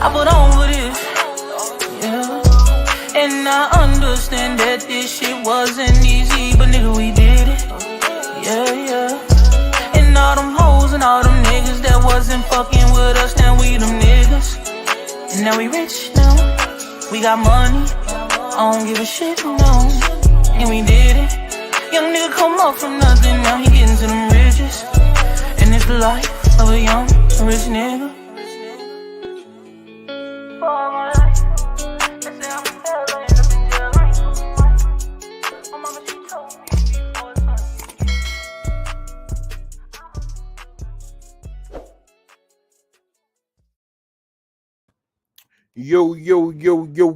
I put on for this, yeah. And I understand that this shit wasn't easy, but nigga, we did it, yeah. And all them hoes and all them niggas that wasn't fucking with us, now we them niggas. And now we rich now, we got money, I don't give a shit, no. And we did it. Young nigga come up from nothing, now he getting to them riches. And it's the life of a young rich nigga.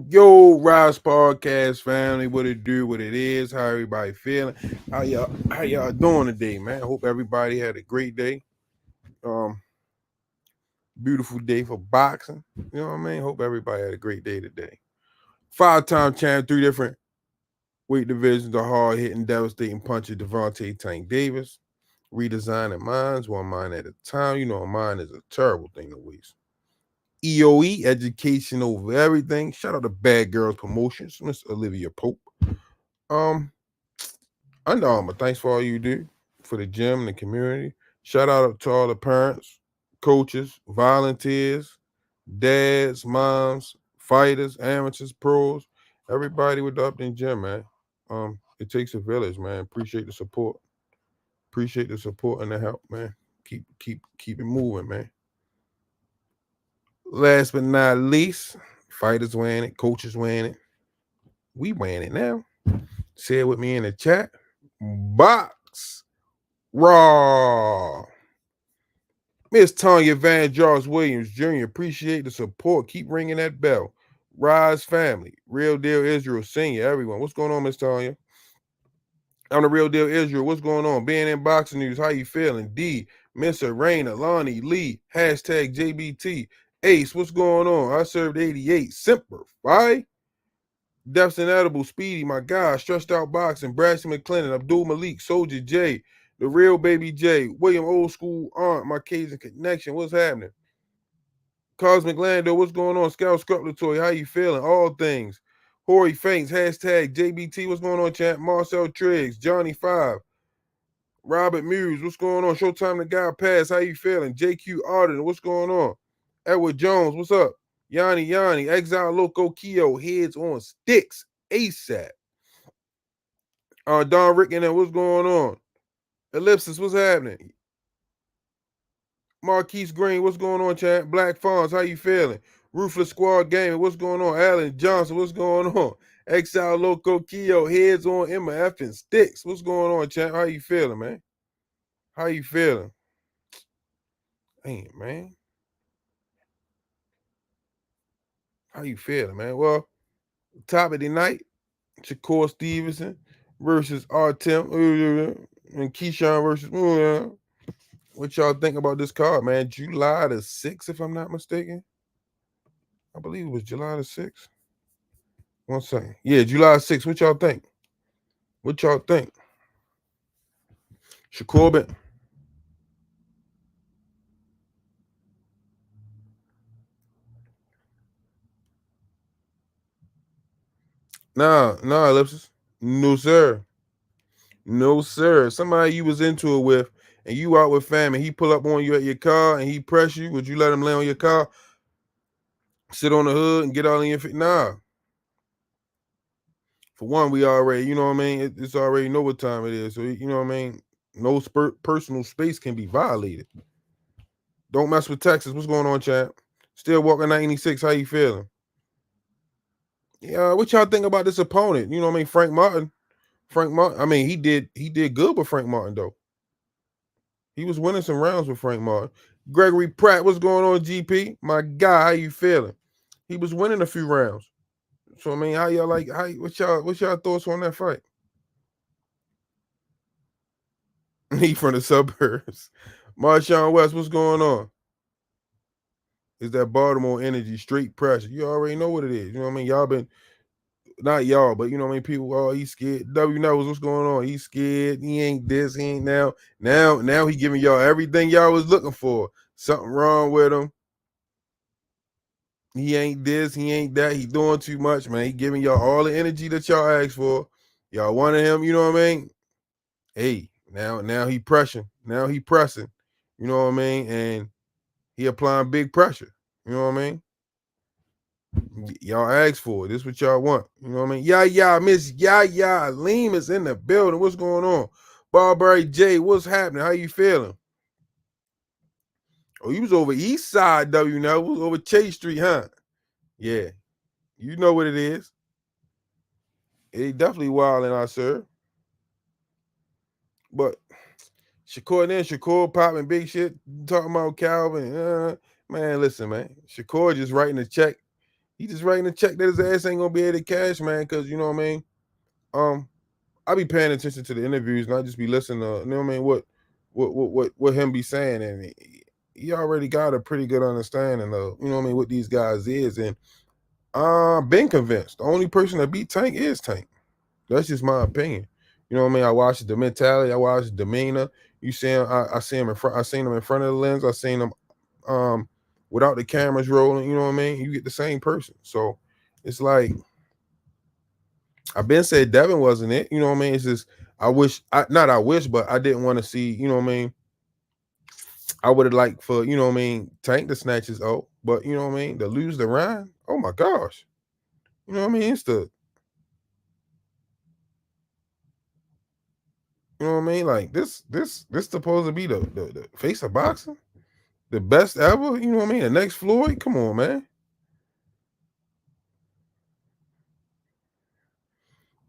Yo, Rize Podcast family, what it do, what it is, how everybody feeling, how y'all doing today, man? I hope everybody had a great day. Beautiful day for boxing. You know what I mean? Hope everybody had a great day today. 5-time champ, 3 different weight divisions, the hard-hitting, devastating puncher, Devontae Tank Davis. Redesigning minds, one mind at a time. You know, a mind is a terrible thing to waste. EOE, education over everything. Shout out to Bad Girls Promotions, Miss Olivia Pope. Under Armour, thanks for all you do for the gym and the community. Shout out to all the parents, coaches, volunteers, dads, moms, fighters, amateurs, pros, everybody with the Upton Gym, man. It takes a village, man. Appreciate the support. Appreciate the support and the help, man. Keep it moving, man. Last but not least, fighters wearing it, coaches wearing it. We wearing it now. Say it with me in the chat. Box Raw. Miss Tanya Van Jars Williams Jr., appreciate the support. Keep ringing that bell. Rize family, Real Deal Israel Senior, everyone. What's going on, Miss Tanya? I'm the Real Deal Israel. What's going on? Being in boxing news, how you feeling? D, Miss Arena, Lonnie, Lee, hashtag JBT. Ace, what's going on? I served 88. Simper, right? Deaths Inedible, Speedy, my guy, Stressed Out Boxing, Braxton McClendon, Abdul Malik, Soldier J, The Real Baby J, William Old School Aunt, my Cajun Connection, what's happening? Cosmic Lando, what's going on? Scout Scrupulatory, how you feeling? All things. Hori Faints, hashtag JBT, what's going on, champ? Marcel Triggs, Johnny 5, Robert Muse, what's going on? Showtime the Guy Pass, how you feeling? JQ Arden, what's going on? Edward Jones, what's up? Yanni, Exile Loco Keo, heads on sticks, ASAP. Don Rick and what's going on? Ellipsis, what's happening? Marquise Green, what's going on, champ? Black Fawns, how you feeling? Ruthless Squad Gaming, what's going on? Alan Johnson, what's going on? Exile Loco Keo, heads on MF and sticks. What's going on, champ? How you feeling, man? How you feeling? Damn, man. How you feeling, man? Well, top of the night, Shakur Stevenson versus Artem and Keyshawn versus what y'all think about this card, man? July the 6th, if I'm not mistaken. I believe it was July the 6th. One second. Yeah, July 6th. What y'all think? Shakur been... Nah, Ellipsis. No, sir. Somebody you was into it with, and you out with fam, and he pull up on you at your car, and he press you. Would you let him lay on your car, sit on the hood, and get all in your feet? Nah. For one, we already, you know what I mean? It's already know what time it is. So, you know what I mean? No personal space can be violated. Don't mess with Texas. What's going on, champ? Still walking 96. How you feeling? Yeah, what y'all think about this opponent? You know what I mean? Frank Martin. I mean, he did good with Frank Martin, though. He was winning some rounds with Frank Martin. Gregory Pratt, what's going on, GP? My guy, how you feeling? He was winning a few rounds. So I mean, how y'all like? What's y'all thoughts on that fight? He from the suburbs. Marshawn West, what's going on? Is that Baltimore energy, straight pressure? You already know what it is. You know what I mean? Y'all been, not y'all, but you know what I mean? People, oh, he's scared. W knows what's going on. He's scared. He ain't this. He ain't now. Now he giving y'all everything y'all was looking for. Something wrong with him. He ain't this, he ain't that. He doing too much, man. He giving y'all all the energy that y'all asked for. Y'all wanted him, you know what I mean? Hey, now he pressing. Now he pressing. You know what I mean? And he applying big pressure. You know what I mean? Y'all asked for it. This is what y'all want. You know what I mean? Yeah, Miss Yaya Leem is in the building. What's going on? Barberry J, what's happening? How you feeling? Oh, you was over East Side, W now. Was over Chase Street, huh? Yeah. You know what it is. It definitely wild in our sir. But Shakur popping big shit, talking about Calvin. Man, listen, man. Shakur just writing a check. He just writing a check that his ass ain't gonna be able to cash, man, because you know what I mean? I be paying attention to the interviews and I just be listening to, you know what I mean, what him be saying. And he already got a pretty good understanding of, you know what I mean, what these guys is. And been convinced. The only person that beat Tank is Tank. That's just my opinion. You know what I mean? I watched the mentality, I watched the demeanor. You see him, I see him in front, I seen him in front of the lens, I seen him without the cameras rolling, you know what I mean? You get the same person. So it's like I've been said Devin wasn't it, you know what I mean? It's just I wish but I didn't want to see, you know what I mean? I would have liked for, you know what I mean, Tank to snatch his but you know what I mean, to lose the Ryan, oh my gosh. You know what I mean? It's the You know what I mean? Like this supposed to be the face of boxing, the best ever. You know what I mean? The next Floyd. Come on, man.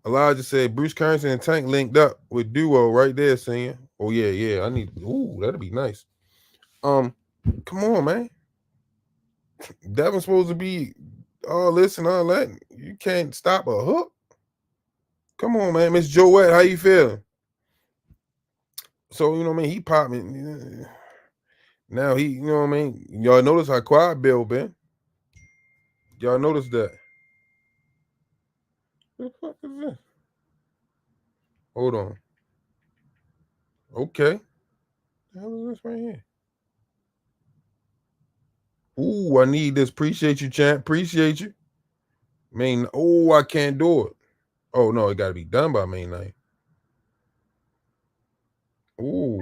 Elijah said Bruce Currency and Tank linked up with duo right there, saying, "Oh yeah. I need. Ooh, that'd be nice." Come on, man. Devin's supposed to be all this and all that. You can't stop a hook. Come on, man. Miss Joette, how you feeling? So you know what I mean? He popping. Now he, you know what I mean? Y'all notice how quiet Bill been? Y'all notice that? What the fuck is this? Hold on. Okay. The hell is this right here? Ooh, I need this. Appreciate you, champ. Appreciate you. Main. Oh, I can't do it. Oh no, it got to be done by May 9th. Ooh,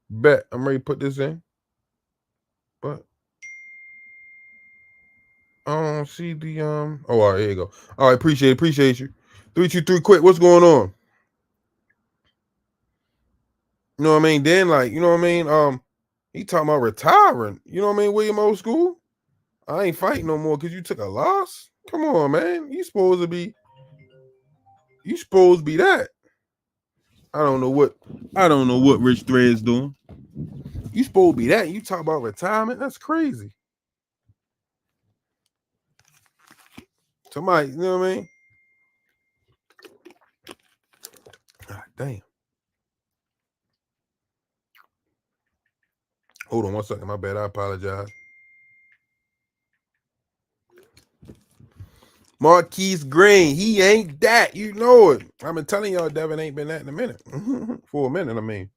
bet I'm ready to put this in. But I don't see the Oh, all right, here you go. All right, appreciate you. 323, quick. What's going on? You know what I mean? Then like, you know what I mean? He talking about retiring. You know what I mean? William Old School. I ain't fighting no more because you took a loss. Come on, man. You supposed to be that. I don't know what Rich Thread's doing. You supposed to be that. You talk about retirement. That's crazy. Somebody, you know what I mean? God damn. Hold on 1 second. My bad. I apologize. Marquise Green. He ain't that. You know it. I've been telling y'all Devin ain't been that in a minute. For a minute, I mean.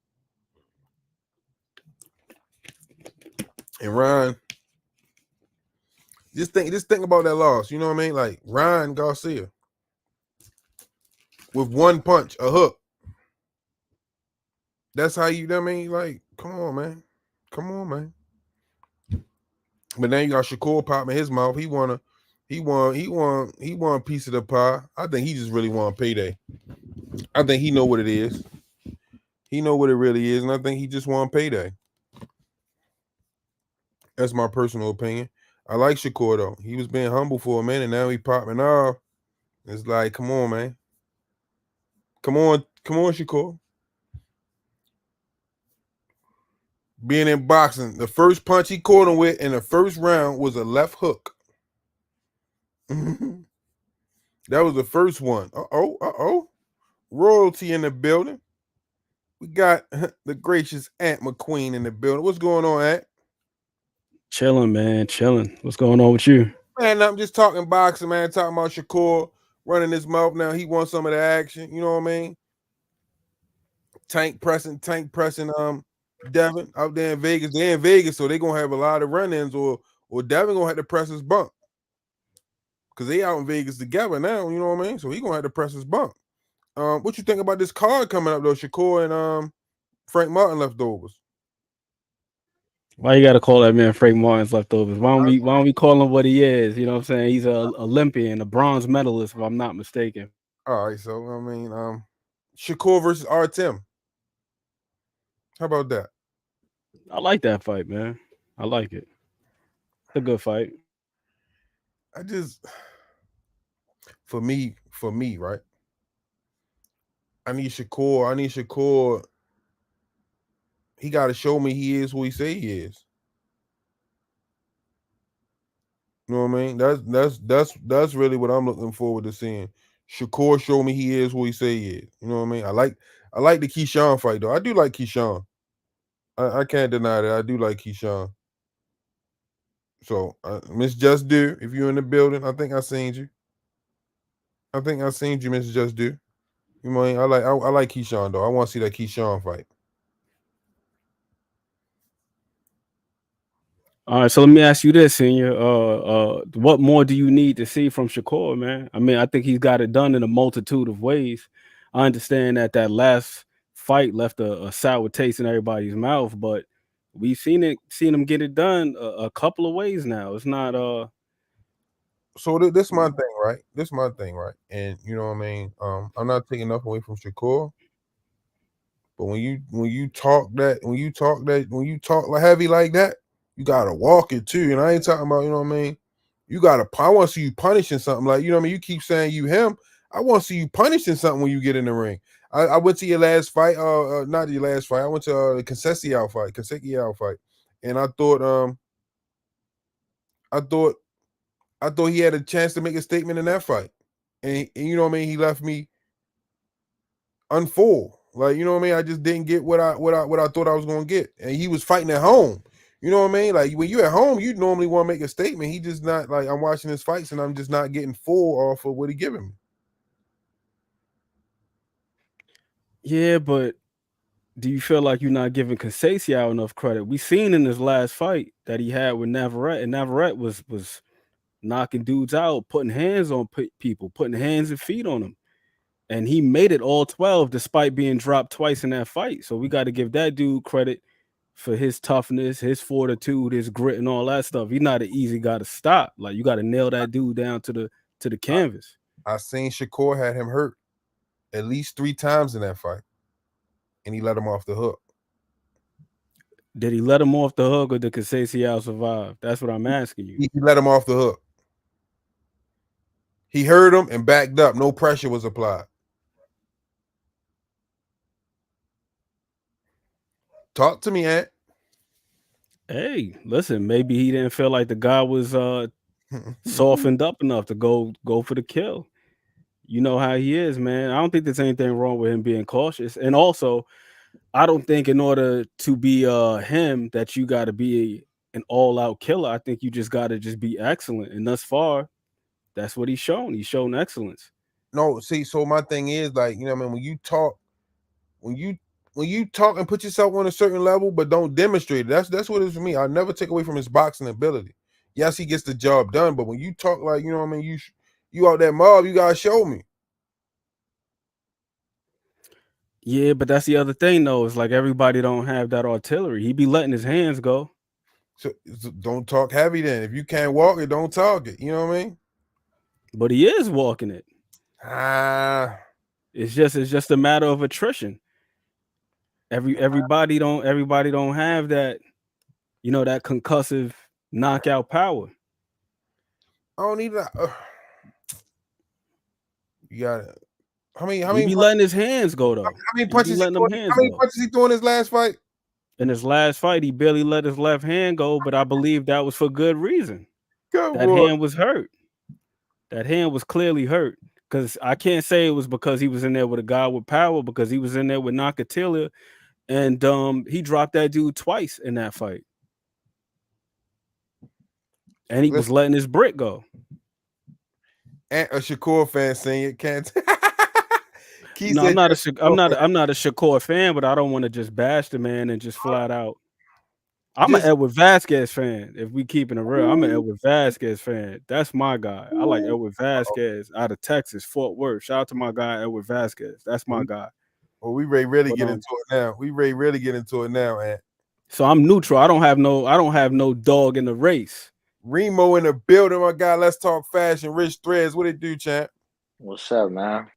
And Ryan, just think about that loss. You know what I mean? Like Ryan Garcia with one punch, a hook. That's how you know what I mean? Like, come on, man. But now you got Shakur popping his mouth. He want a piece of the pie. I think he just really want payday. I think he know what it is. He know what it really is, and I think he just want payday. That's my personal opinion. I like Shakur though. He was being humble for a minute. Now he popping off. It's like, come on, man. Come on, Shakur. Being in boxing, the first punch he caught him with in the first round was a left hook. That was the first one. Uh-oh. Royalty in the building. We got the gracious Aunt McQueen in the building. What's going on, Aunt? Chilling, man. Chilling. What's going on with you? Man, I'm just talking boxing, man. Talking about Shakur running his mouth now. He wants some of the action. You know what I mean? Tank pressing, Devin out there in Vegas. They're in Vegas, so they're gonna have a lot of run-ins or or Devin gonna have to press his bump. Because they out in Vegas together now, you know what I mean? So he gonna have to press his bump. What you think about this card coming up though? Shakur and Frank Martin leftovers. Why you gotta call that man Frank Martin's leftovers? Why don't we call him what he is? You know what I'm saying? He's a Olympian, a bronze medalist, if I'm not mistaken. All right, so I mean, Shakur versus Artem. How about that? I like that fight, man. I like it. It's a good fight. I just for me, right? I need Shakur. He got to show me he is who he say he is. You know what I mean? That's really what I'm looking forward to seeing. Shakur show me he is who he say he is. You know what I mean? I like the Keyshawn fight though. I do like Keyshawn. I can't deny that. I do like Keyshawn. So Miss Just Do, if you're in the building, I think I seen you. Miss Just Do. You know what I mean? I like Keyshawn though. I want to see that Keyshawn fight. All right, so let me ask you this, Senior. What more do you need to see from Shakur, man? I mean, I think he's got it done in a multitude of ways. I understand that last fight left a sour taste in everybody's mouth, but we've seen him get it done a couple of ways now. It's not So this my thing, right? This my thing, right? And you know what I mean? I'm not taking enough away from Shakur. But when you talk like heavy like that, you gotta walk it too. And I ain't talking about, you know what I mean? I want to see you punishing something. Like, you know what I mean? You keep saying you him. I want to see you punishing something when you get in the ring. I went to your last fight, not your last fight. I went to the Kaseki fight. And I thought he had a chance to make a statement in that fight. And you know what I mean? He left me unfull. Like, you know what I mean? I just didn't get what I thought I was gonna get. And he was fighting at home. You know what I mean? Like when you're at home, you normally want to make a statement. He just not like, I'm watching his fights and I'm just not getting full off of what he giving me. Yeah, but do you feel like you're not giving Conceição enough credit? We seen in his last fight that he had with Navarrete, and Navarrete was knocking dudes out, putting hands on people, putting hands and feet on them. And he made it all 12 despite being dropped twice in that fight. So we got to give that dude credit for his toughness, his fortitude, his grit, and all that stuff. He's not an easy guy to stop. Like, you got to nail that dude down to the canvas. I seen Shakur had him hurt at least 3 times in that fight, and he let him off the hook. Did he let him off the hook, or did Conceição survive? That's what I'm asking you. He let him off the hook. He heard him and backed up. No pressure was applied. Talk to me, Ant. Hey, listen, maybe he didn't feel like the guy was softened up enough to go for the kill. You know how he is, man. I don't think there's anything wrong with him being cautious. And also, I don't think in order to be him that you got to be an all-out killer. I think you just got to just be excellent. And thus far, that's what he's shown. He's shown excellence. No, see, so my thing is, like, you know what I mean, when you talk and put yourself on a certain level, but don't demonstrate it. That's what it is for me. I never take away from his boxing ability. Yes, he gets the job done, but when you talk like, you know what I mean, you out that mob, you gotta show me. Yeah, but that's the other thing, though. It's like everybody don't have that artillery. He be letting his hands go. So don't talk heavy then. If you can't walk it, don't talk it. You know what I mean? But he is walking it. It's just a matter of attrition. Everybody don't have that, you know, that concussive knockout power. I don't need that. You got it. How many He letting his hands go though? How many punches he threw in his last fight? In his last fight, he barely let his left hand go, but I believe that was for good reason. Hand was hurt. That hand was clearly hurt. Because I can't say it was because he was in there with a guy with power, because he was in there with Nakatila, and he dropped that dude twice in that fight. And he was letting his brick go. And a Shakur fan saying it can't. No, I'm not a Shakur fan, but I don't want to just bash the man and just flat out. I'm an Just Edward Vasquez fan. If we keeping it real, I'm an Edward Vasquez fan. That's my guy. I like Edward Vasquez out of Texas, Fort Worth. Shout out to my guy Edward Vasquez. That's my guy. well, we really But get into it now. We really get into it now, and so I'm neutral. I don't have no dog in the race. Remo in the building, my guy. Let's talk fashion. Rich Threads, what it do, champ? What's up, man?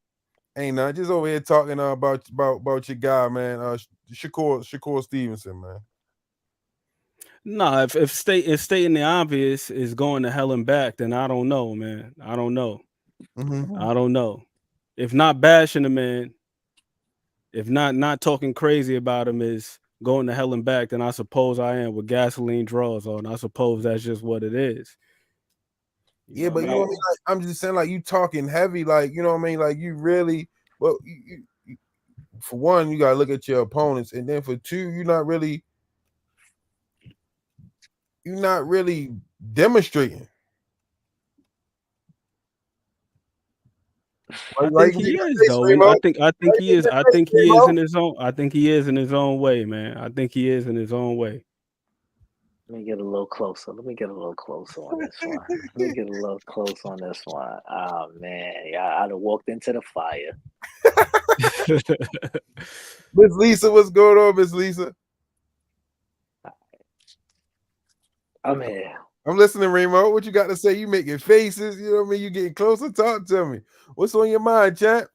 Ain't nothing. Just over here talking about your guy, man. Shakur Stevenson, man. Nah, if stating the obvious is going to hell and back, then I don't know, man. I don't know. I don't know. If not bashing the man, if not talking crazy about him is going to hell and back, then I suppose I am with gasoline draws on. I suppose that's just what it is. Yeah, but you know what I mean? Like, I'm just saying, like, you talking heavy, like, you know what I mean? Like, you really, well, you, for one, you gotta look at your opponents, and then for two, you're not really demonstrating. I think he is though, and I think he is. I think he is in his own. I think he is in his own way, man. I think he is in his own way. Let me get a little closer. Let me get a little closer on this one. Let me get a little close on this one. Oh man, yeah, I'd have walked into the fire. Miss Lisa, what's going on, Miss Lisa? I'm here. I'm listening, Remo. What you got to say? You making faces, you know what I mean? You getting closer. Talk to me. What's on your mind, champ?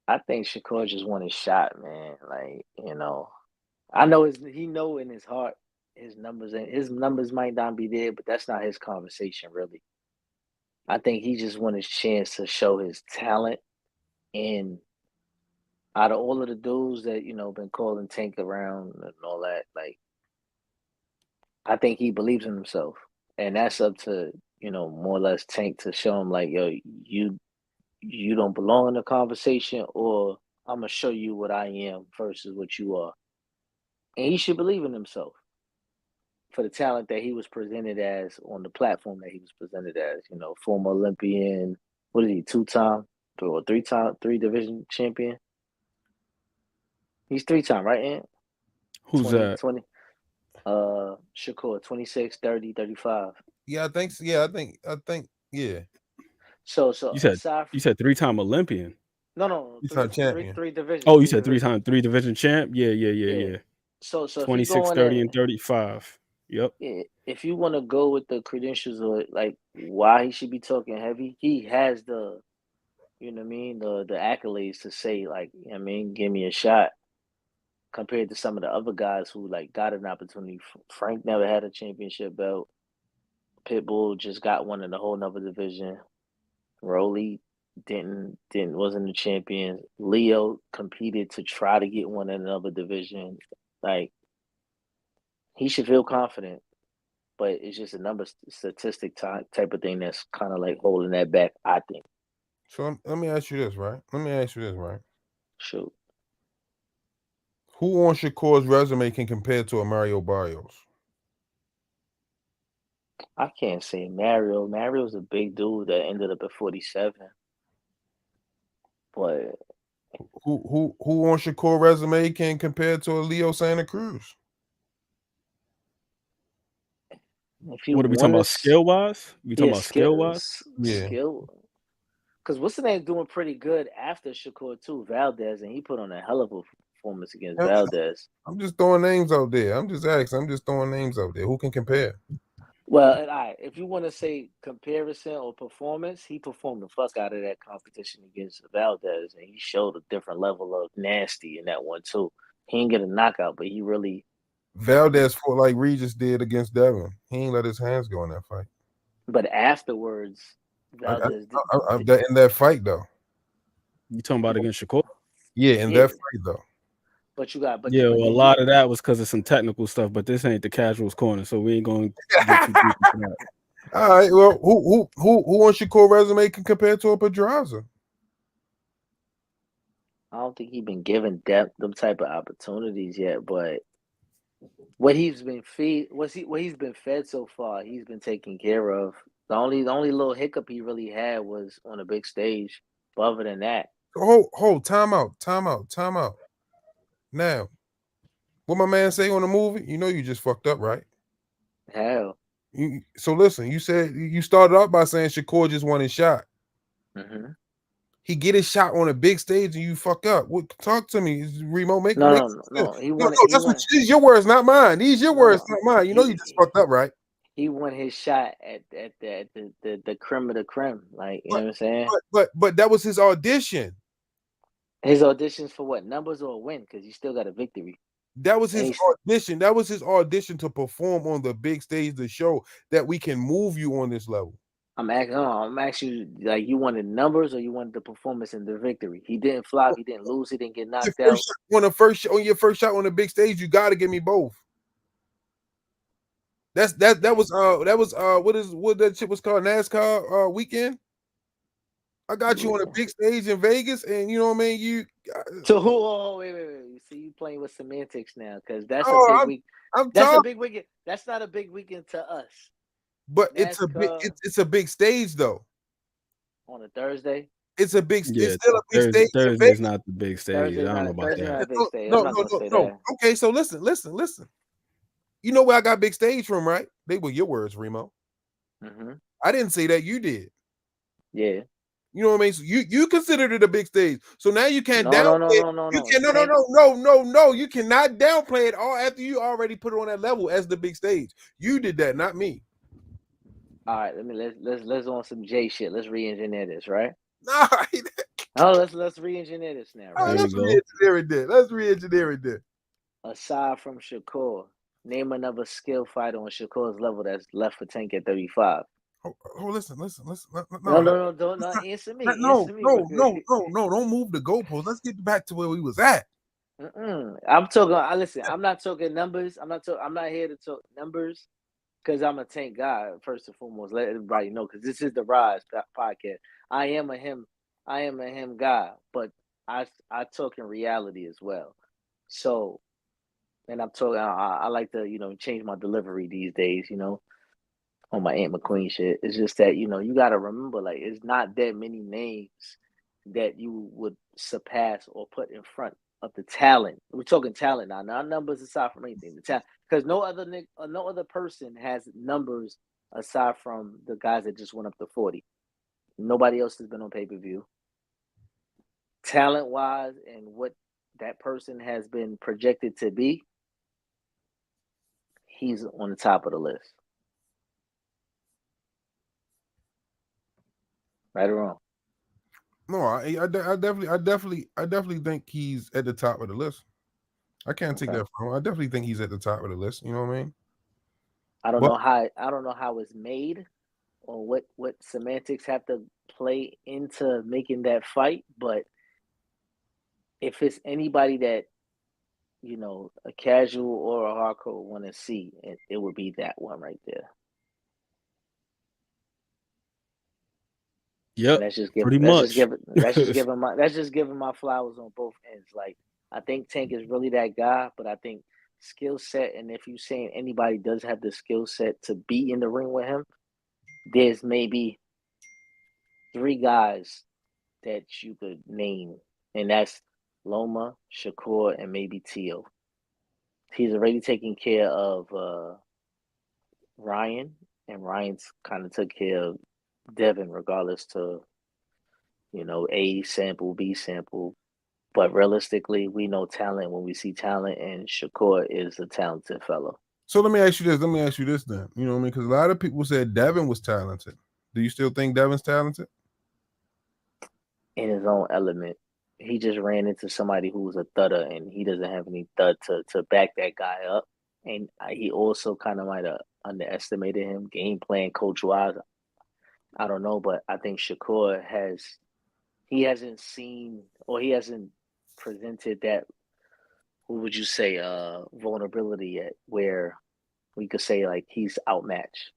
I think Shakur just won his shot, man. Like, you know, I know he know in his heart his numbers might not be there, but that's not his conversation, really. I think he just won his chance to show his talent. And out of all of the dudes that, you know, been calling Tank around and all that, like, I think he believes in himself. And that's up to, you know, more or less Tank to show him, like, yo, you don't belong in the conversation, or I'm going to show you what I am versus what you are. And he should believe in himself for the talent that he was presented as on the platform that he was presented as, you know, former Olympian, what is he, three division champion? He's 3-time, right, Ant? Who's 20, that? 20. Shakur, 26, 30, 35. Yeah, I think so. Yeah, I think, yeah. So you said 3-time Olympian. No, three division. Oh, you said 3-time 3-division champ? Yeah. So 26, 30, and 35. Yep. Yeah, if you want to go with the credentials or like why he should be talking heavy, he has the, you know what I mean, the accolades to say, like, you know what I mean, give me a shot. Compared to some of the other guys who like got an opportunity. Frank never had a championship belt. Pitbull just got one in a whole nother division. Rolly wasn't a champion. Leo competed to try to get one in another division. Like, he should feel confident, but it's just a number statistic type of thing that's kind of like holding that back, I think. So let me ask you this, right? Shoot. Who on Shakur's resume can compare to a Mario Barrios? I can't say Mario. Mario's a big dude that ended up at 47. But who on Shakur's resume can compare to a Leo Santa Cruz? What are we talking about, skill wise? We talking about skill wise? Yeah. Skill. Because what's the name doing pretty good after Shakur too, Valdez, and he put on a hell of a performance against Valdez. I'm just throwing names out there. I'm just throwing names out there. Who can compare? Well, if you want to say comparison or performance, he performed the fuck out of that competition against Valdez, and he showed a different level of nasty in that one too. He didn't get a knockout, but he really. Valdez fought like Rize did against Devin. He ain't let his hands go in that fight. But afterwards, Valdez in that fight though. You talking about against Shakur? Yeah, that fight though. But you got, a lot of that was because of some technical stuff. But this ain't the casuals corner, so we ain't going to get too deep into that. All right. Well, who on Shakur resume can compare to a Pedraza? I don't think he's been given them type of opportunities yet. But what he's been fed so far, he's been taken care of. The only little hiccup he really had was on a big stage. But other than that, time out. Now, What my man say on the movie? You know you just fucked up, right? Hell. So listen, you said you started off by saying Shakur just won his shot. Mm-hmm. He get his shot on a big stage and you fuck up. What? Talk to me, Remo. Make No. He no. won it. He That's what won. these your words, not mine. These your words, No. not mine. You know you just fucked up, right? He won his shot at the creme of the creme. Like, you know what I'm saying? But that was his audition. His auditions for what? Numbers or a win? Because you still got a victory. That was his And audition. That was his audition to perform on the big stage, the show that we can move you on this level. I'm asking you, like, you wanted numbers or you wanted the performance and the victory? He didn't flop. He didn't lose. He didn't get knocked out. On your first shot on the big stage, you got to give me both. That was what that shit was called, NASCAR weekend. I got you on a big stage in Vegas, and you know what I mean. You So who? Oh, wait. You see, you playing with semantics now, because that's a big week. That's a big weekend. That's not a big weekend to us. But NASCAR, it's a big stage though. On a Thursday. It's a big. Yeah, it's still a big stage. Thursday's not the big stage. I don't know about Thursday's that. not a big stage. I'm not gonna say that. Okay, so listen. You know where I got big stage from, right? They were your words, Remo. Mm-hmm. I didn't say that. You did. Yeah. You know what I mean? So you considered it a big stage. So now you can't downplay it. No. You can no. You cannot downplay it all after you already put it on that level as the big stage. You did that, not me. All right, let's on some J shit. Let's re-engineer this, right? Nah. Let's re-engineer this now, right? Let's re-engineer it there. Aside from Shakur, name another skill fighter on Shakur's level that's left for Tank at 35. Listen. No, don't answer me. No, don't move the goalpost. Let's get back to where we was at. I'm talking. Listen, I'm not talking numbers. I'm not here to talk numbers because I'm a Tank guy first and foremost. Let everybody know, because this is the Rize podcast. I am a him guy, but I talk in reality as well. So, and I'm talking. I like to change my delivery these days. On my Aunt McQueen shit. It's just that, you got to remember, like, it's not that many names that you would surpass or put in front of the talent. We're talking talent now, not numbers aside from anything. The talent, because no other person has numbers aside from the guys that just went up to 40. Nobody else has been on pay-per-view. Talent-wise and what that person has been projected to be, he's on the top of the list. Right or wrong? No, I definitely think he's at the top of the list. I can't take that from him. I definitely think he's at the top of the list. You know what I mean? I don't know how it's made or what semantics have to play into making that fight, but if it's anybody that a casual or a hardcore want to see, it would be that one right there. Yep, That's just pretty much. That's just giving my flowers on both ends. Like, I think Tank is really that guy, but I think skill set, and if you're saying anybody does have the skill set to be in the ring with him, there's maybe 3 guys that you could name, and that's Loma, Shakur, and maybe Tio. He's already taking care of Ryan, and Ryan's kind of took care of Devin, regardless to A sample, B sample. But realistically, we know talent when we see talent, and Shakur is a talented fellow. So let me ask you this then. You know what I mean? Because a lot of people said Devin was talented. Do you still think Devin's talented? In his own element. He just ran into somebody who was a thudder, and he doesn't have any thud to back that guy up. And he also kind of might have underestimated him, game plan, coach-wise. I don't know, but I think Shakur hasn't seen, or he hasn't presented that, what would you say, vulnerability yet, where we could say like he's outmatched.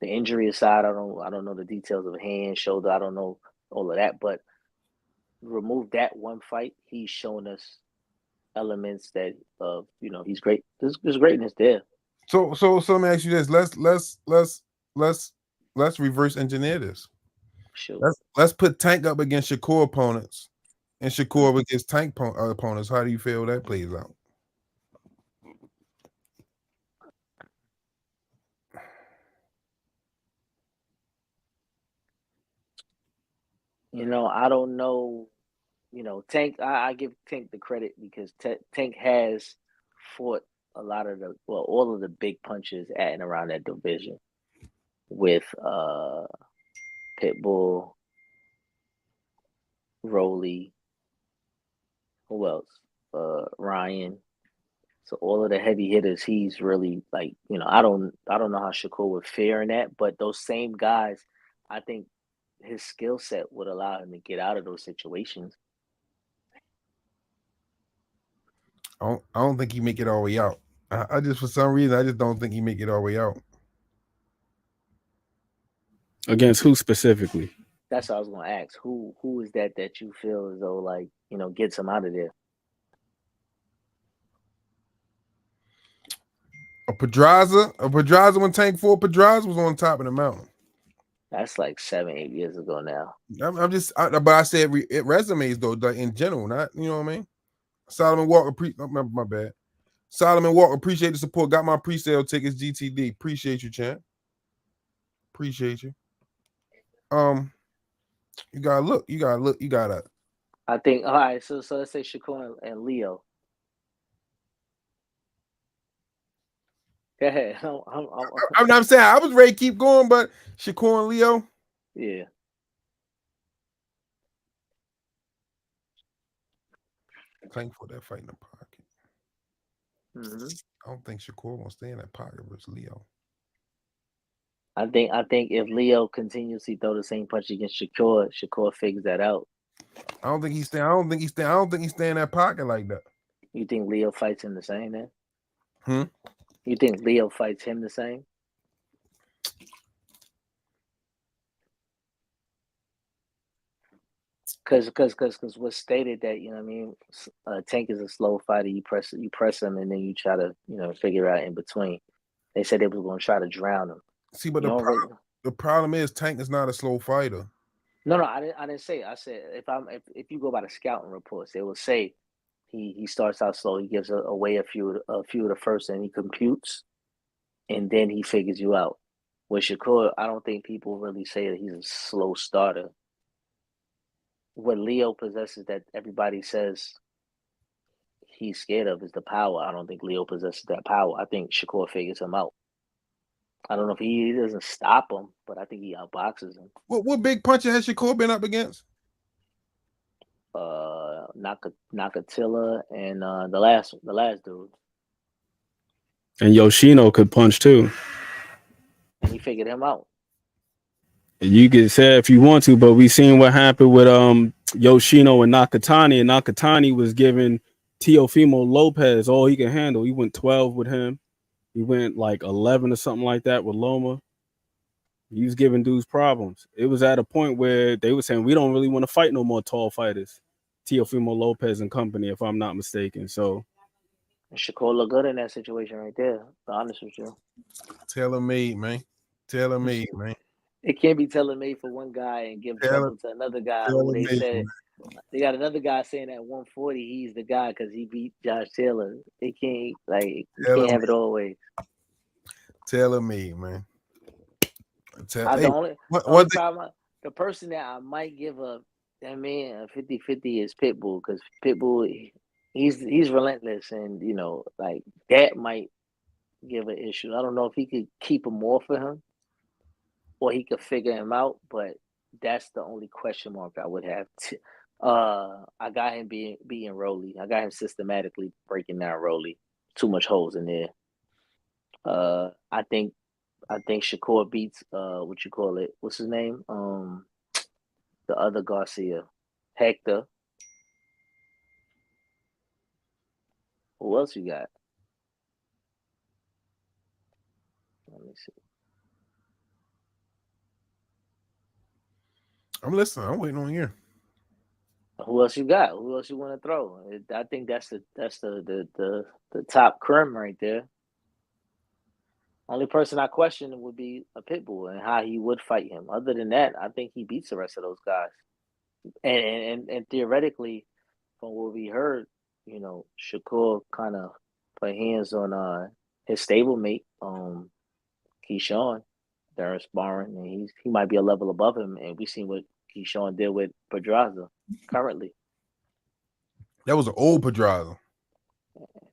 The injury aside, I don't know the details of hand, shoulder, I don't know all of that, but remove that one fight, he's shown us elements that he's great. There's greatness there. So let me ask you this. Let's reverse engineer this. Sure. Let's put Tank up against Shakur opponents and Shakur up against Tank opponents. How do you feel that plays out? I don't know. Tank. I give Tank the credit because Tank has fought all of the big punches at and around that division with Pitbull, Rolly, who else? Ryan. So all of the heavy hitters, he's really like, I don't know how Shakur would fare in that, but those same guys, I think his skill set would allow him to get out of those situations. I don't think he make it all the way out. I just, for some reason, I just don't think he make it all the way out. Against who specifically? That's what I was gonna ask. Who is that you feel as though like, gets him out of there? A Pedraza when Tank fought Pedraza was on top of the mountain. That's like 7-8 years ago now. But I said resumes though, like in general, not, you know what I mean? Solomon Walker, my bad. Solomon Walker, appreciate the support. Got my pre-sale tickets, GTD. Appreciate you, champ. Appreciate you. You gotta. I think. All right, so let's say Shakur and Leo. Go ahead. I'm saying I was ready to keep going, but Shakur and Leo. Yeah. Thankful that fight in the pocket. Mm-hmm. I don't think Shakur gonna stay in that pocket versus Leo. I think if Leo continuously throw the same punch against Shakur figures that out. I don't think he stay in that pocket like that. You think Leo fights him the same then? Hmm? You think Leo fights him the same? Because what's stated that, you know what I mean, Tank is a slow fighter. You press him and then you try to, figure out in between. They said they was going to try to drown him. See, but the problem is Tank is not a slow fighter. No, I didn't say it. I said if you go by the scouting reports, they will say he starts out slow. He gives away a few of the first, and he computes, and then he figures you out. With Shakur, I don't think people really say that he's a slow starter. What Leo possesses that everybody says he's scared of is the power. I don't think Leo possesses that power. I think Shakur figures him out. I don't know if he doesn't stop him, but I think he outboxes him. What big puncher has Shakur been up against? Nakatila and the last dude. And Yoshino could punch too. And he figured him out. You can say if you want to, but we seen what happened with Yoshino and Nakatani was giving Teofimo Lopez all he can handle. He went 12 with him. He went like 11 or something like that with Loma. He was giving dudes problems. It was at a point where they were saying, we don't really want to fight no more tall fighters. Teofimo Lopez and company, if I'm not mistaken. So Shakur looked good in that situation right there, to be honest with you. Tailor-made, man. Tailor-made, man. It can't be tailor-made for one guy and give trouble to another guy who they said they got another guy saying at 140 he's the guy because he beat Josh Taylor. They can't can't have it all ways. Tailor-made, man. The person that I might give a 50-50 is Pitbull because Pitbull he's relentless and that might give an issue. I don't know if he could keep him off of him or he could figure him out, but that's the only question mark I would have. I got him beating Rolly. I got him systematically breaking down Rolly. Too much holes in there. I think Shakur beats what's his name? The other Garcia. Hector. Who else you got? Let me see. I'm listening. I'm waiting on you. Who else you got? Who else you want to throw? I think that's the top creme right there. Only person I question would be a Pitbull and how he would fight him. Other than that, I think he beats the rest of those guys. And theoretically, from what we heard, Shakur kind of put hands on his stablemate, Keyshawn, during sparring, and he might be a level above him. And we seen what Keyshawn did with Pedraza currently. That was an old Pedraza.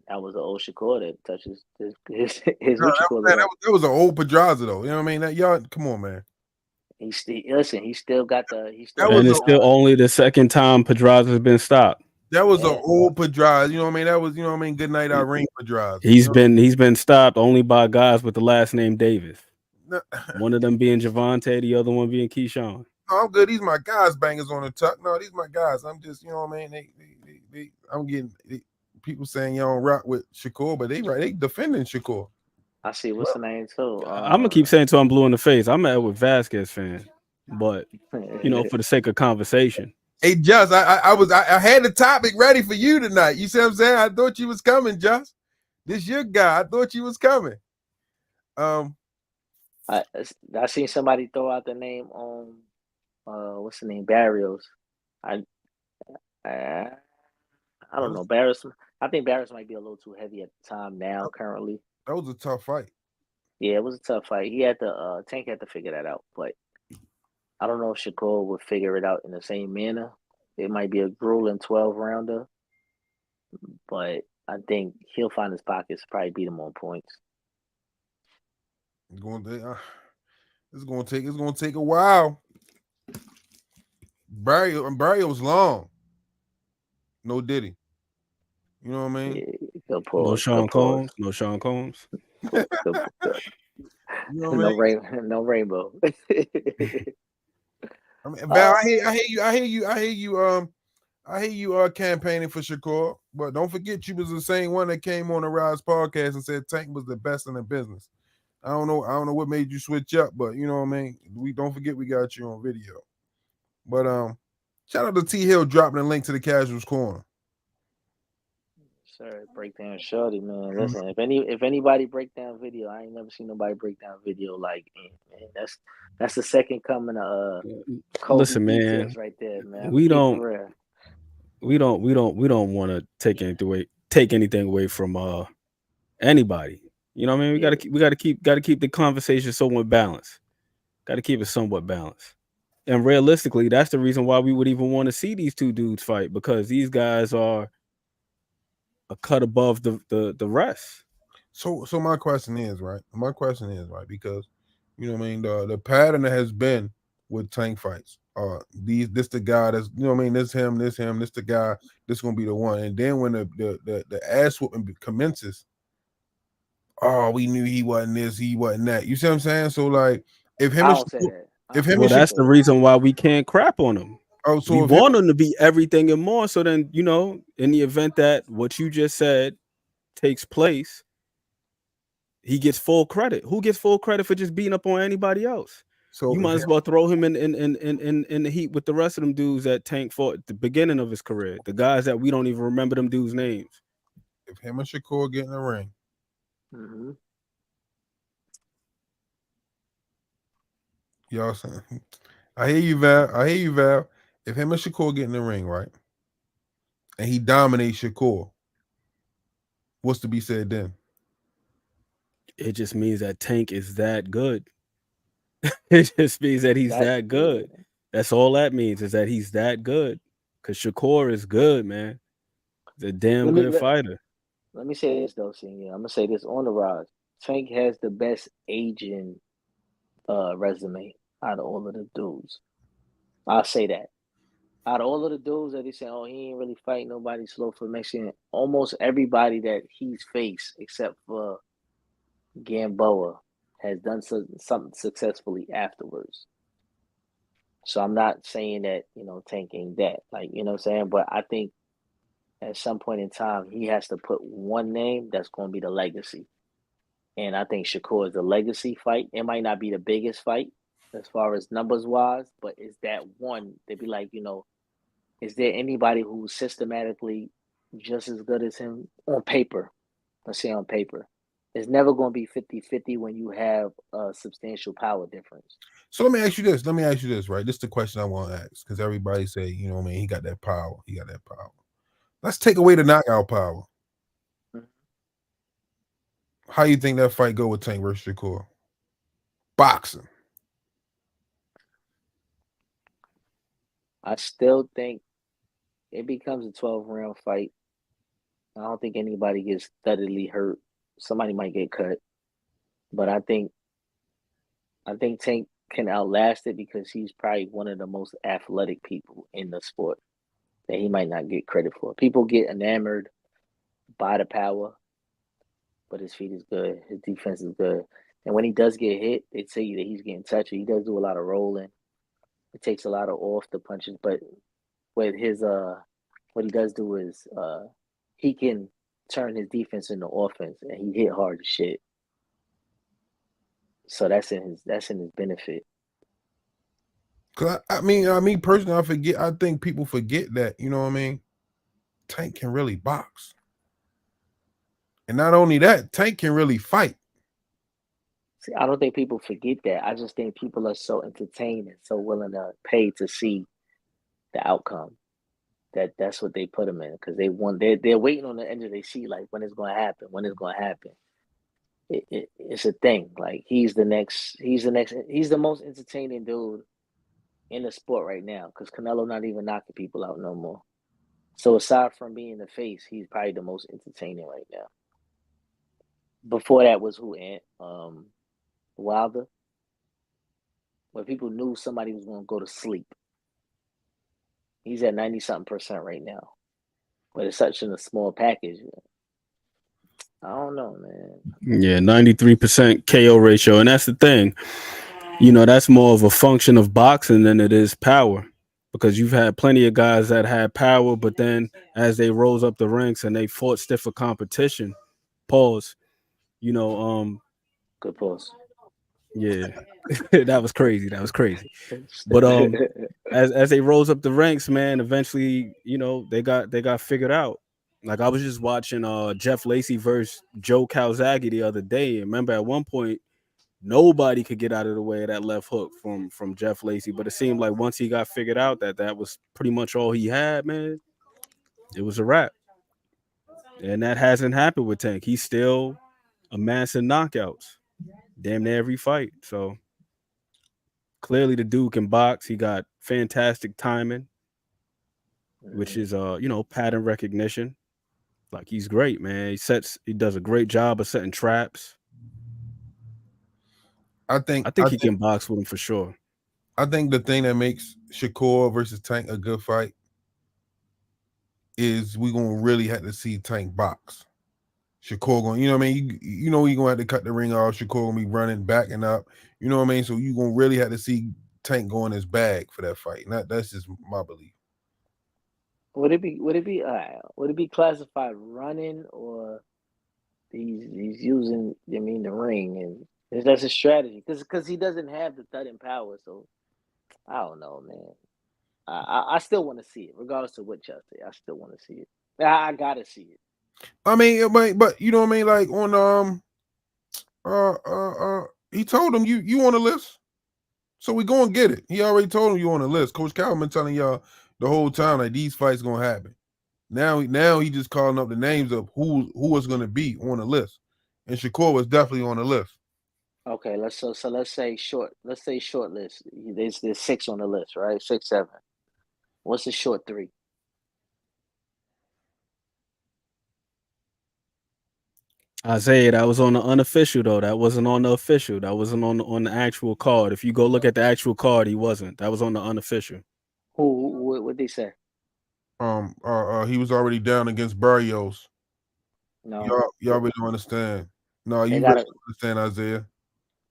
That was an old Shakur that touches his No, what you call it. that was an old Pedraza though. You know what I mean? That y'all, come on, man. He still got the And it's still only the second time Pedraza's been stopped. That was an old Pedraza. You know what I mean? That was, you know what I mean? Good night, Irene Pedraza. He's been stopped only by guys with the last name Davis. One of them being Javante, the other one being Keyshawn. No, I'm good. These my guys bangers on the tuck. No, these my guys. I'm just, you know what I mean? I'm getting people saying you don't rock with Shakur, but they defending Shakur. I see. What's the name too? I'm gonna keep saying till I'm blue in the face. I'm an Edward Vasquez fan, but you know, for the sake of conversation. Hey, Just, I had the topic ready for you tonight. You see what I'm saying? I thought you was coming, Just. This your guy. I thought you was coming. I seen somebody throw out the name on what's the name? Barrios. I don't know. Barrios. I think Barrios might be a little too heavy at the time now, currently. That was a tough fight. Yeah, it was a tough fight. He had to Tank had to figure that out, but I don't know if Shakur would figure it out in the same manner. It might be a grueling 12-rounder, but I think he'll find his pockets, probably beat him on points. It's gonna take a while. Barrios long. No Diddy. You know what I mean? Yeah, no Sean Combs. No Sean Combs. You know what no rainbow. I mean, Val, I hear you campaigning for Shakur, but don't forget you was the same one that came on the Rize podcast and said Tank was the best in the business. I don't know what made you switch up, but you know what I mean. We don't forget we got you on video. But shout out to T Hill dropping a link to the Casuals Corner. Sir, breakdown shorty, man. Listen, if anybody break down video, I ain't never seen nobody break down video like man. That's the second coming of Kobe. Listen, man, right there, man. We don't want to take anything away from anybody. You know what I mean? We gotta keep the conversation somewhat balanced. Got to keep it somewhat balanced. And realistically, that's the reason why we would even want to see these two dudes fight, because these guys are a cut above the rest. So my question is, right? Because you know what I mean, the pattern that has been with Tank fights. This the guy that's, you know what I mean, this him, this the guy, this gonna be the one. And then when the ass whooping commences, we knew he wasn't this, he wasn't that. You see what I'm saying? So like if him that's the reason why we can't crap on him. So we want him to be everything and more. So then, you know, in the event that what you just said takes place, he gets full credit. Who gets full credit for just beating up on anybody else? So you might as well throw him in the heat with the rest of them dudes that Tank fought at the beginning of his career. The guys that we don't even remember them dudes' names. If him and Shakur get in the ring, y'all saying, I hear you, Val. If him and Shakur get in the ring, right, and he dominates Shakur, what's to be said then? It just means that Tank is that good. It just means that he's that good. That's all that means, is that he's that good. Because Shakur is good, man. He's a damn good fighter. Let me say this, though, Senior. I'm going to say this on the Rize. Tank has the best aging resume out of all of the dudes. I'll say that. Out of all of the dudes that they say, he ain't really fighting nobody slow for Mexican, almost everybody that he's faced, except for Gamboa, has done something successfully afterwards. So I'm not saying that, Tank ain't that. Like, you know what I'm saying? But I think at some point in time, he has to put one name that's going to be the legacy. And I think Shakur is the legacy fight. It might not be the biggest fight as far as numbers-wise, but it's that one. They'd be like, is there anybody who's systematically just as good as him on paper? Let's say on paper. It's never going to be 50-50 when you have a substantial power difference. So let me ask you this, right? This is the question I want to ask, because everybody say, you know what I mean, he got that power. Let's take away the knockout power. How you think that fight go with Tank versus Shakur? Boxing. I still think it becomes a 12-round fight. I don't think anybody gets steadily hurt. Somebody might get cut, but I think Tank can outlast it because he's probably one of the most athletic people in the sport that he might not get credit for. People get enamored by the power, but his feet is good. His defense is good. And when he does get hit, they tell you that he's getting touchy. He does do a lot of rolling. It takes a lot of off the punches, but with his what he does do is he can turn his defense into offense, and he hit hard as shit. So that's in his benefit. Cause I mean, personally, I think people forget that. You know what I mean? Tank can really box, and not only that, Tank can really fight. See, I don't think people forget that. I just think people are so entertained and so willing to pay to see the outcome. That's what they put him in because they're waiting on the edge of their seat, like when it's going to happen. When it's going to happen. It's a thing. Like he's the most entertaining dude in the sport right now because Canelo not even knocking people out no more. So aside from being the face, he's probably the most entertaining right now. Before that was who? Wilder. Where people knew somebody was going to go to sleep. He's at 90-something% right now. But it's such in a small package. I don't know, man. Yeah, 93% KO ratio. And that's the thing. You know, that's more of a function of boxing than it is power. Because you've had plenty of guys that had power, but then as they rose up the ranks and they fought stiffer competition, pause. You know, Good pause. yeah, that was crazy. But as they rose up the ranks, man, eventually, you know, they got figured out. Like I was just watching Jeff Lacey versus Joe Calzaghe the other day. And remember at one point nobody could get out of the way of that left hook from Jeff Lacey. But it seemed like once he got figured out that was pretty much all he had, man, it was a wrap. And that hasn't happened with Tank. He's still amassing knockouts damn near every fight. So clearly the dude can box. He got fantastic timing, which is pattern recognition. Like he's great, man. He does a great job of setting traps. I think he can box with him for sure. I think the thing that makes Shakur versus Tank a good fight is we gonna really have to see Tank box. Shakur going, you know what I mean? You know, you're gonna have to cut the ring off. Shakur gonna be running, backing up. You know what I mean? So you're gonna really have to see Tank go in his bag for that fight. That's just my belief. Would it be classified running or he's using the ring and that's a strategy because he doesn't have the thudding power, so I don't know, man. I still want to see it, regardless of what y'all say. I still want to see it. I gotta see it. I mean, but you know what I mean? Like on he told him you on the list, so we gonna get it. He already told him you on the list. Coach Calvin been telling y'all the whole time like these fights gonna happen. Now he just calling up the names of who was gonna be on the list, and Shakur was definitely on the list. Okay, let's say short. Let's say short list. There's 6 on the list, right? 6, 7. What's the short 3? Isaiah, that was on the unofficial though. That wasn't on the official. That wasn't on the actual card. If you go look at the actual card, he wasn't. That was on the unofficial. What they say? He was already down against Barrios. No, y'all really don't understand. No, you gotta, really don't understand, Isaiah.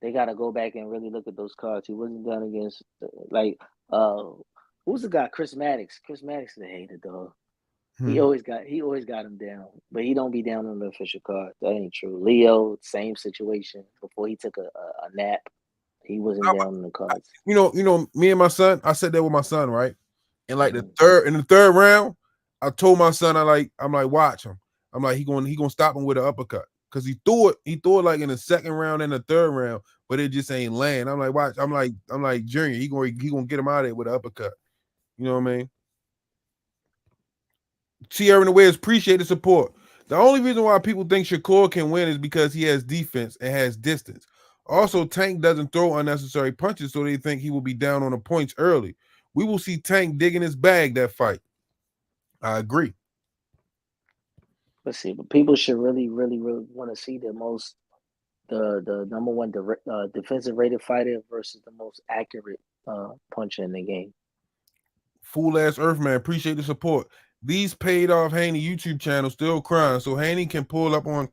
They gotta go back and really look at those cards. He wasn't down against who's the guy? Chris Maddox. Chris Maddox is a hater, dog. He always got him down, but he don't be down on the official card. That ain't true. Leo, same situation. Before he took a nap, he wasn't down on the cards. You know, me and my son. I said that with my son, right? And like in the third round, I told my son, I'm like, watch him. I'm like, he gonna stop him with an uppercut because he threw it like in the second round and the third round, but it just ain't land. I'm like, watch. I'm like Junior. He gonna get him out of there with an uppercut. You know what I mean? Sierra in the way is appreciate the support. The only reason why people think Shakur can win is because he has defense and has distance. Also, Tank doesn't throw unnecessary punches, so they think he will be down on the points early, We will see Tank digging his bag that fight. I agree. Let's see, but people should really want to see the number one defensive rated fighter versus the most accurate puncher in the game. Fool ass Earthman, appreciate the support. These paid off Haney YouTube channel still crying, so Haney can pull up on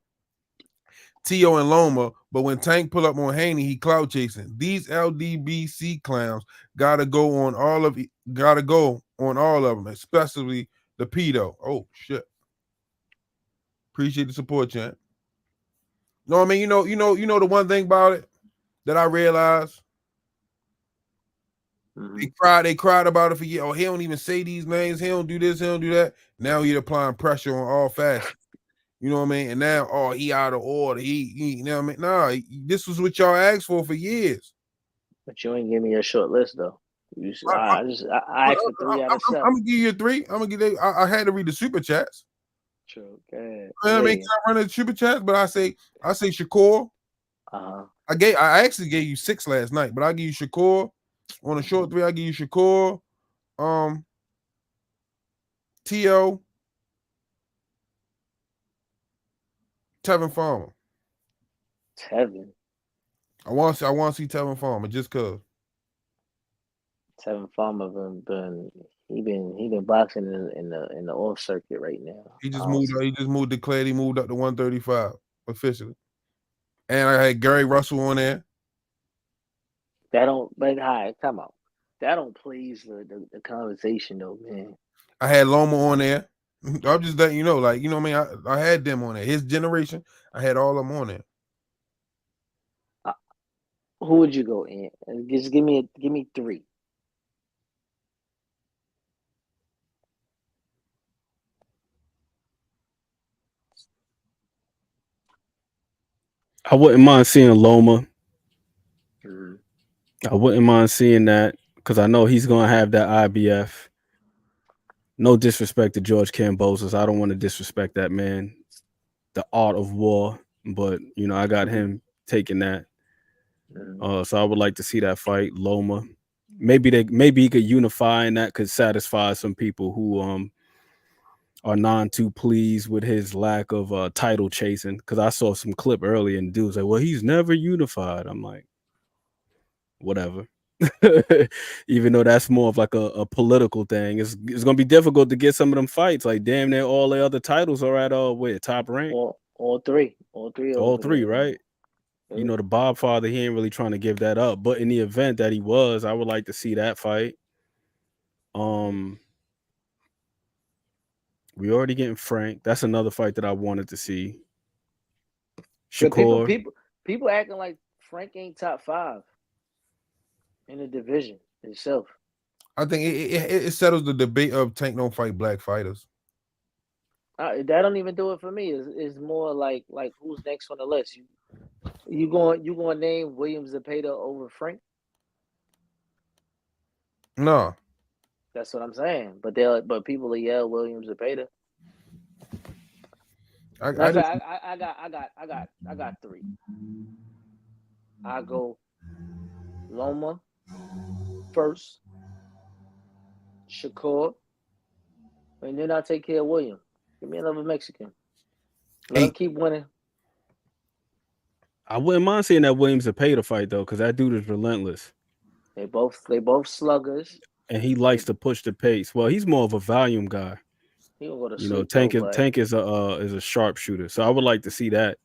T.O. and Loma, but when Tank pull up on Haney, he clout chasing. These LDBC clowns gotta go on all of them, especially the pedo. Oh shit. Appreciate the support, champ. No, I mean, you know the one thing about it that I realized. Mm-hmm. They cried about it for years. Oh, he don't even say these names. He don't do this. He don't do that. Now he's applying pressure on all facets. You know what I mean? And now, oh, he out of order. He you know what I mean? Nah, this was what y'all asked for years. But you ain't give me a short list though. I asked for 3 out of 7. I'm gonna give you a 3. I'm gonna give you. I had to read the super chats. True. Okay. You know what I mean? I run the super chats, but I say Shakur. I actually gave you 6 last night, but I give you Shakur. On a short 3, I give you Shakur, T.O., Tevin Farmer. Tevin. I want to see Tevin Farmer just cause. Tevin Farmer been boxing in the off circuit right now. He just declared he moved up to 135 officially. And I had Gary Russell on there. Come on. That don't please the conversation though, man. I had Loma on there. I'm just letting you know, like, you know what I mean? I had them on there. His generation, I had all of them on there. Who would you go in? Just give me 3. I wouldn't mind seeing Loma. Mm-hmm. I wouldn't mind seeing that because I know he's gonna have that IBF. No disrespect to George Kambosos. I don't want to disrespect that man. The art of war, but you know, I got him taking that. So I would like to see that fight, Loma. Maybe he could unify, and that could satisfy some people who are non too pleased with his lack of title chasing. Because I saw some clip earlier, and the dude was like, "Well, he's never unified." I'm like, whatever. Even though that's more of like a political thing, it's gonna be difficult to get some of them fights. Like damn near all the other titles are at top rank. All three, right? You know, the Bob father, he ain't really trying to give that up. But in the event that he was, I would like to see that fight. We already getting Frank. That's another fight that I wanted to see. Shakur. People acting like Frank ain't top 5 in the division itself. I think it settles the debate of Tank don't fight black fighters. That don't even do it for me. It's more like who's next on the list. You going to name William Zepeda over Frank? No. That's what I'm saying. But people will yell William Zepeda. I got 3. I go Loma first, Shakur, and then I take care of William. Give me another Mexican. Let him keep winning. I wouldn't mind seeing that William Zepeda fight though, because that dude is relentless. They both sluggers, and he likes to push the pace. Well, he's more of a volume guy. He gonna go to you know, Tank is a sharpshooter, so I would like to see that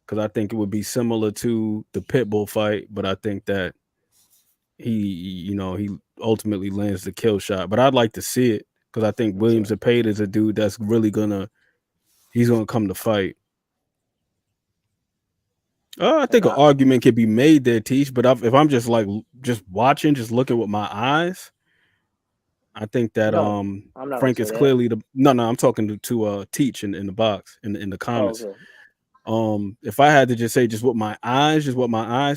because I think it would be similar to the Pitbull fight, but I think that he ultimately lands the kill shot. But I'd like to see it because I think William Zepeda is a dude that's really gonna come to fight. I think an argument could be made there, Teach. But if I'm just watching, just looking with my eyes, I think that Frank is clearly I'm talking to Teach in the box in the comments. Oh, okay. If I had to just say just what my eyes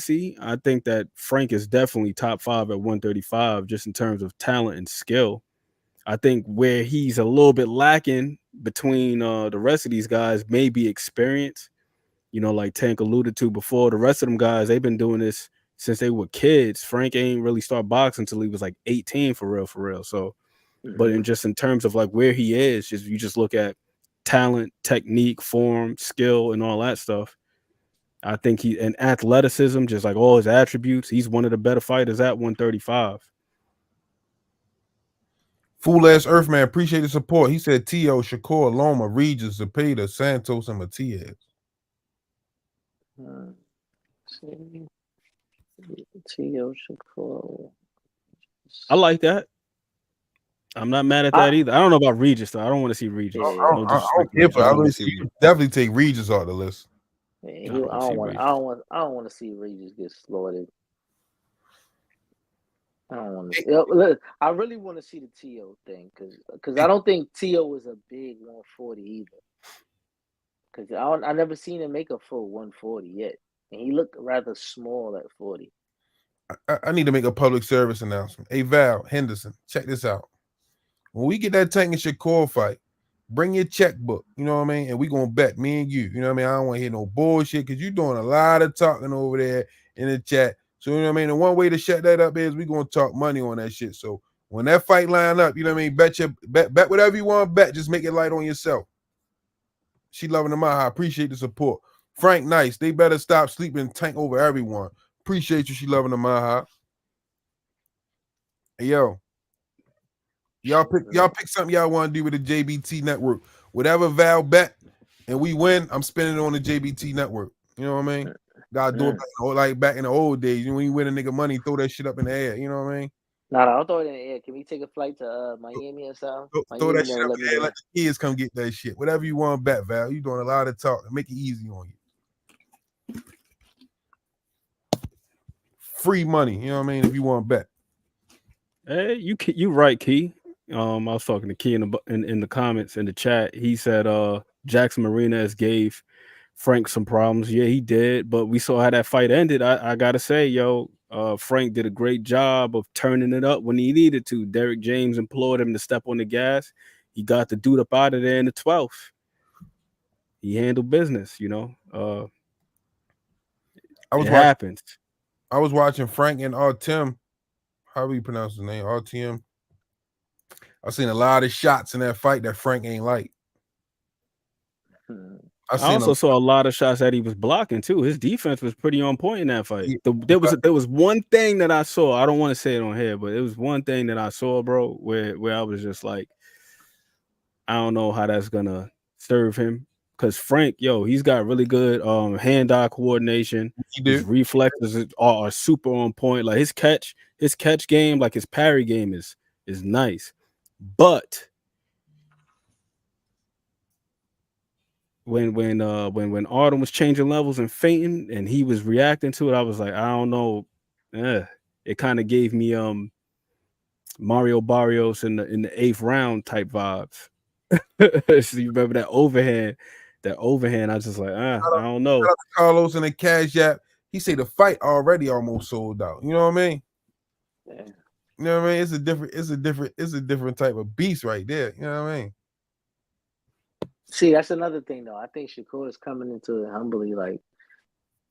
see, I think that Frank is definitely top 5 at 135 just in terms of talent and skill. I think where he's a little bit lacking between the rest of these guys may be experience. You know, like Tank alluded to before, the rest of them guys, they've been doing this since they were kids. Frank ain't really start boxing until he was like 18 for real. So, but in terms of like where he is, you just look at talent, technique, form, skill, and all that stuff. I think and athleticism, just like all his attributes, he's one of the better fighters at 135. Fool ass Earthman, appreciate the support. He said T.O., Shakur, Loma, Regis, Zepeda, Santos, and Matias. T.O. Shakur. I like that. I'm not mad at that either. I don't know about Regis though. I don't want to see Regis. I don't definitely take Regis off the list. I don't want to see Regis get slaughtered. I don't want to. I really want to see the T.O. thing because I don't think T.O. was a big 140 either. Because I never seen him make a full 140 yet, and he looked rather small at 40. I need to make a public service announcement. Hey Val Henderson, check this out. When we get that Tank and Shakur fight, bring your checkbook. You know what I mean? And we gonna bet, me and you. You know what I mean? I don't want to hear no bullshit because you're doing a lot of talking over there in the chat. So you know what I mean? And one way to shut that up is we gonna talk money on that shit. So when that fight line up, you know what I mean? Bet whatever you want to bet. Just make it light on yourself. She loving the Maha. Appreciate the support. Frank Nice, they better stop sleeping Tank over everyone. Appreciate you. She loving the Maha. Hey yo, y'all pick something y'all want to do with the JBT network. Whatever Val bet and we win, I'm spending it on the JBT network. You know what I mean? Gotta do it like back in the old days. When you win a nigga money, throw that shit up in the air. You know what I mean? No, don't throw it in the air. Can we take a flight to Miami or something? Throw that shit up in the air. Let the kids come get that shit. Whatever you want to bet, Val. You doing a lot of talk. Make it easy on you. Free money. You know what I mean? If you want to bet. Hey, you right, Key. I was talking to Key in the comments in the chat. He said Jackson Marinas gave Frank some problems. Yeah, he did, but we saw how that fight ended. I gotta say, Frank did a great job of turning it up when he needed to. Derek James implored him to step on the gas. He got the dude up out of there in the 12th. He handled business, it happens. I was watching Frank and Artem. How do you pronounce his name? Artem. I've seen a lot of shots in that fight that Frank ain't like. I also saw a lot of shots that he was blocking too. His defense was pretty on point in that fight. There was one thing that I saw. I don't want to say it on here, but it was one thing that I saw, bro, where I was just like, I don't know how that's gonna serve him. Because Frank, he's got really good hand-eye coordination. His reflexes are super on point. Like his catch game, like his parry game is nice. But when Artem was changing levels and feinting and he was reacting to it, I was like, I don't know. It kind of gave me Mario Barrios in the 8th round type vibes. So you remember that overhand? I was just like, I don't know. Carlos and the Cash App, he say the fight already almost sold out. You know what I mean? Yeah. You know what I mean? It's a different type of beast right there. You know what I mean? See, that's another thing though. I think Shakur is coming into it humbly, like,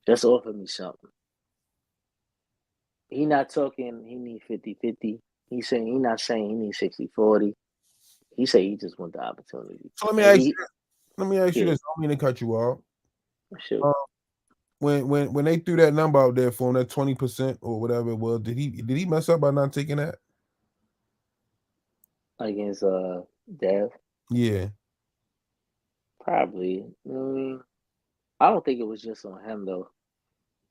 just offer me something. He not talking he need 50-50. He not saying he need 60-40. He say he just want the opportunity. So let me ask you this. I don't mean to cut you off. Sure. When they threw that number out there for him, that 20% or whatever it was, did he mess up by not taking that? Against Dev? Yeah. Probably. I don't think it was just on him though.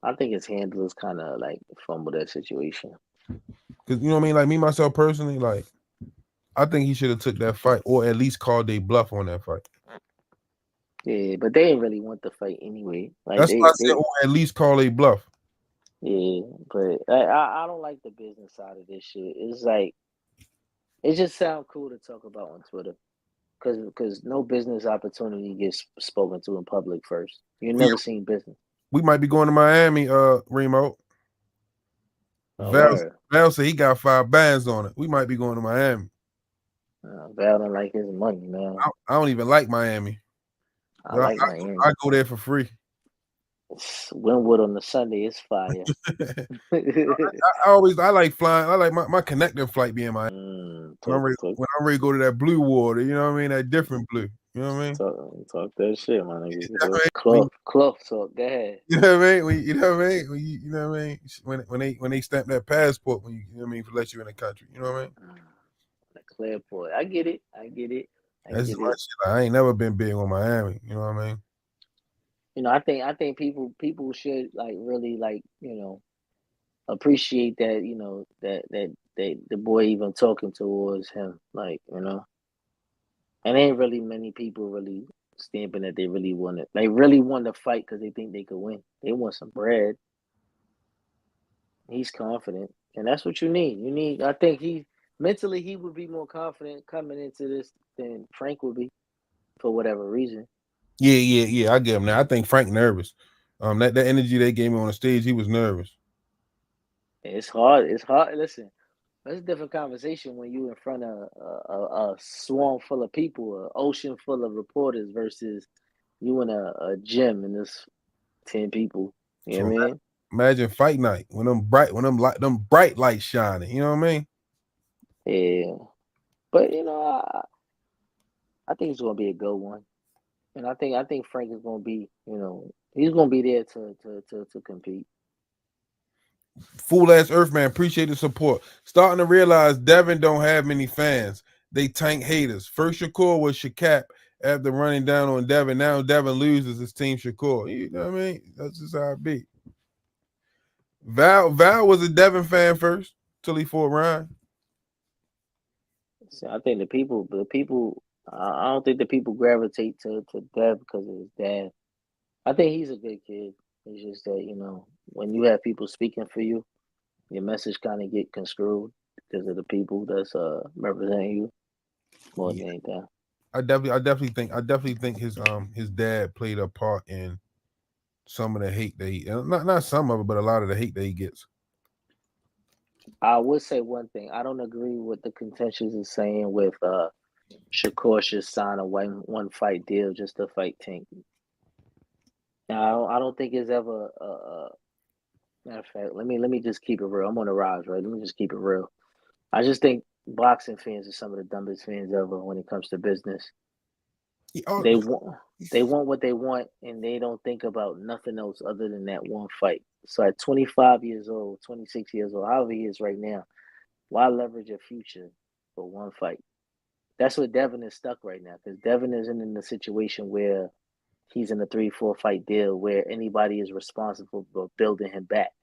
I think his handlers kind of like fumbled that situation. Because you know what I mean? Like me myself personally, like I think he should have took that fight or at least called a bluff on that fight. Yeah, but they didn't really want the fight anyway. Like that's why I said, or at least call a bluff. Yeah, but I don't like the business side of this shit. It's like it just sounds cool to talk about on Twitter, because no business opportunity gets spoken to in public first. You've never seen business. We might be going to Miami, Remo. Val said he got 5 bands on it. We might be going to Miami. Val don't like his money, man. I don't even like Miami. I like Miami. I go there for free. Winwood on the Sunday is fire. I like flying. I like my connecting flight being my when I'm ready to go to that blue water, you know what I mean? That different blue. You know what I mean? Talk that shit, my nigga. You know what I mean? Clough talk. Go ahead. You know what I mean? You know what I mean? You know what I mean? When they stamp that passport, when you know what I mean, to let you in the country. You know what I mean? The Clearport. I get it. That's my shit. I ain't never been big on Miami. You know what I mean? You know, I think people should like really like, you know, appreciate that, you know, that the boy even talking towards him, like, you know. And ain't really many people really stamping that they really want it. They really want to fight because they think they could win. They want some bread. He's confident, and that's what you need. I think he mentally he would be more confident coming into this than Frank would be, for whatever reason. Yeah. I get him now. I think Frank nervous. That energy they gave me on the stage, he was nervous. It's hard. Listen, that's a different conversation when you in front of a swarm full of people, an ocean full of reporters, versus you in a gym and there's 10 people. You know what I mean? Imagine fight night when them bright lights shining. You know what I mean? Yeah, but you know, I think it's gonna be a good one, and I think Frank is gonna be, you know, he's gonna be there to compete. Fool ass Earthman, appreciate the support. Starting to realize Devin don't have many fans. They tank haters. First Shakur was Shakap after running down on Devin. Now Devin loses his team Shakur. You know what I mean? That's just how it be. Val was a Devin fan first till he fought Ryan. So I think the people, I don't think the people gravitate to Dev because of his dad. I think he's a good kid. It's just that, you know, when you have people speaking for you, your message kind of get construed because of the people that's representing you more than anything. I definitely think his dad played a part in some of the hate that he not some of it, but a lot of the hate that he gets. I would say one thing. I don't agree with the contentions is saying with Shakur should sign a one fight deal just to fight Tank. Now I don't think it's ever matter of fact, let me just keep it real. I'm on the rise, right? Let me just keep it real. I just think boxing fans are some of the dumbest fans ever when it comes to business. They want what they want, and they don't think about nothing else other than that one fight. So at 25 years old, 26 years old, however he is right now, why leverage a future for one fight? That's what Devin is stuck right now, because Devin isn't in a situation where he's in a 3-4 fight deal where anybody is responsible for building him back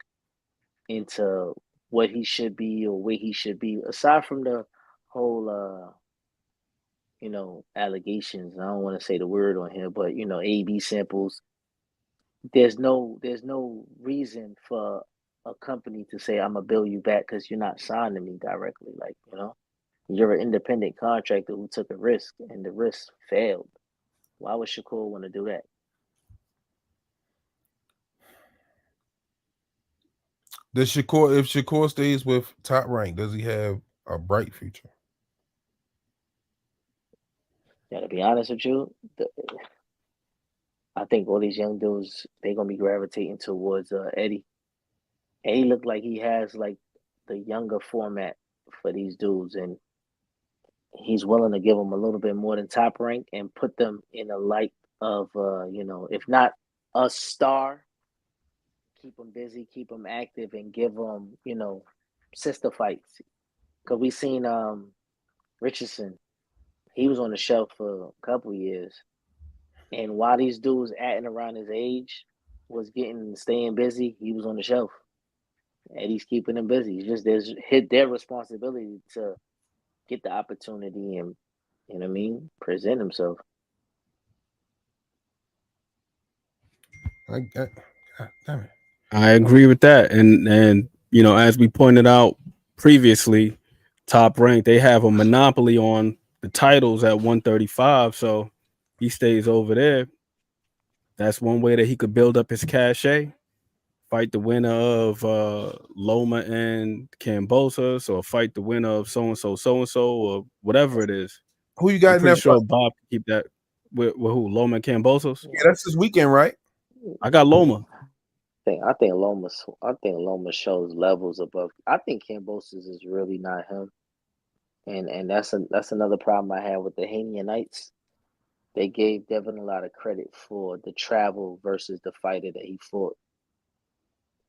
into what he should be or where he should be. Aside from the whole you know, allegations. I don't want to say the word on here, but you know, AB samples. There's no reason for a company to say I'm gonna bill you back because you're not signing me directly. Like, you know, you're an independent contractor who took a risk and the risk failed. Why would Shakur want to do that? If Shakur stays with Top Rank, does he have a bright future? Yeah, to be honest with you, I think all these young dudes they're gonna be gravitating towards Eddie. Eddie looked like he has like the younger format for these dudes, and he's willing to give them a little bit more than Top Rank and put them in a light of you know, if not a star, keep them busy, keep them active, and give them, you know, sister fights. Cause we seen Richardson, he was on the shelf for a couple years, and while these dudes acting around his age was staying busy, he was on the shelf. Eddie's keeping him busy. It's just their responsibility to get the opportunity and, you know what I mean, present himself. Damn it. I agree with that, and you know, as we pointed out previously, Top Rank they have a monopoly on the titles at 135, so he stays over there. That's one way that he could build up his cachet. Fight the winner of Loma and Cambosos, or fight the winner of so and so, or whatever it is. Who you got I'm in pretty that sure fight? Bob can keep that with who? Loma and Cambosos. Yeah, that's this weekend, right? I got Loma. I think Loma shows levels above. I think Cambosis is really not him, and that's another problem I had with the Hainianites. They gave Devin a lot of credit for the travel versus the fighter that he fought.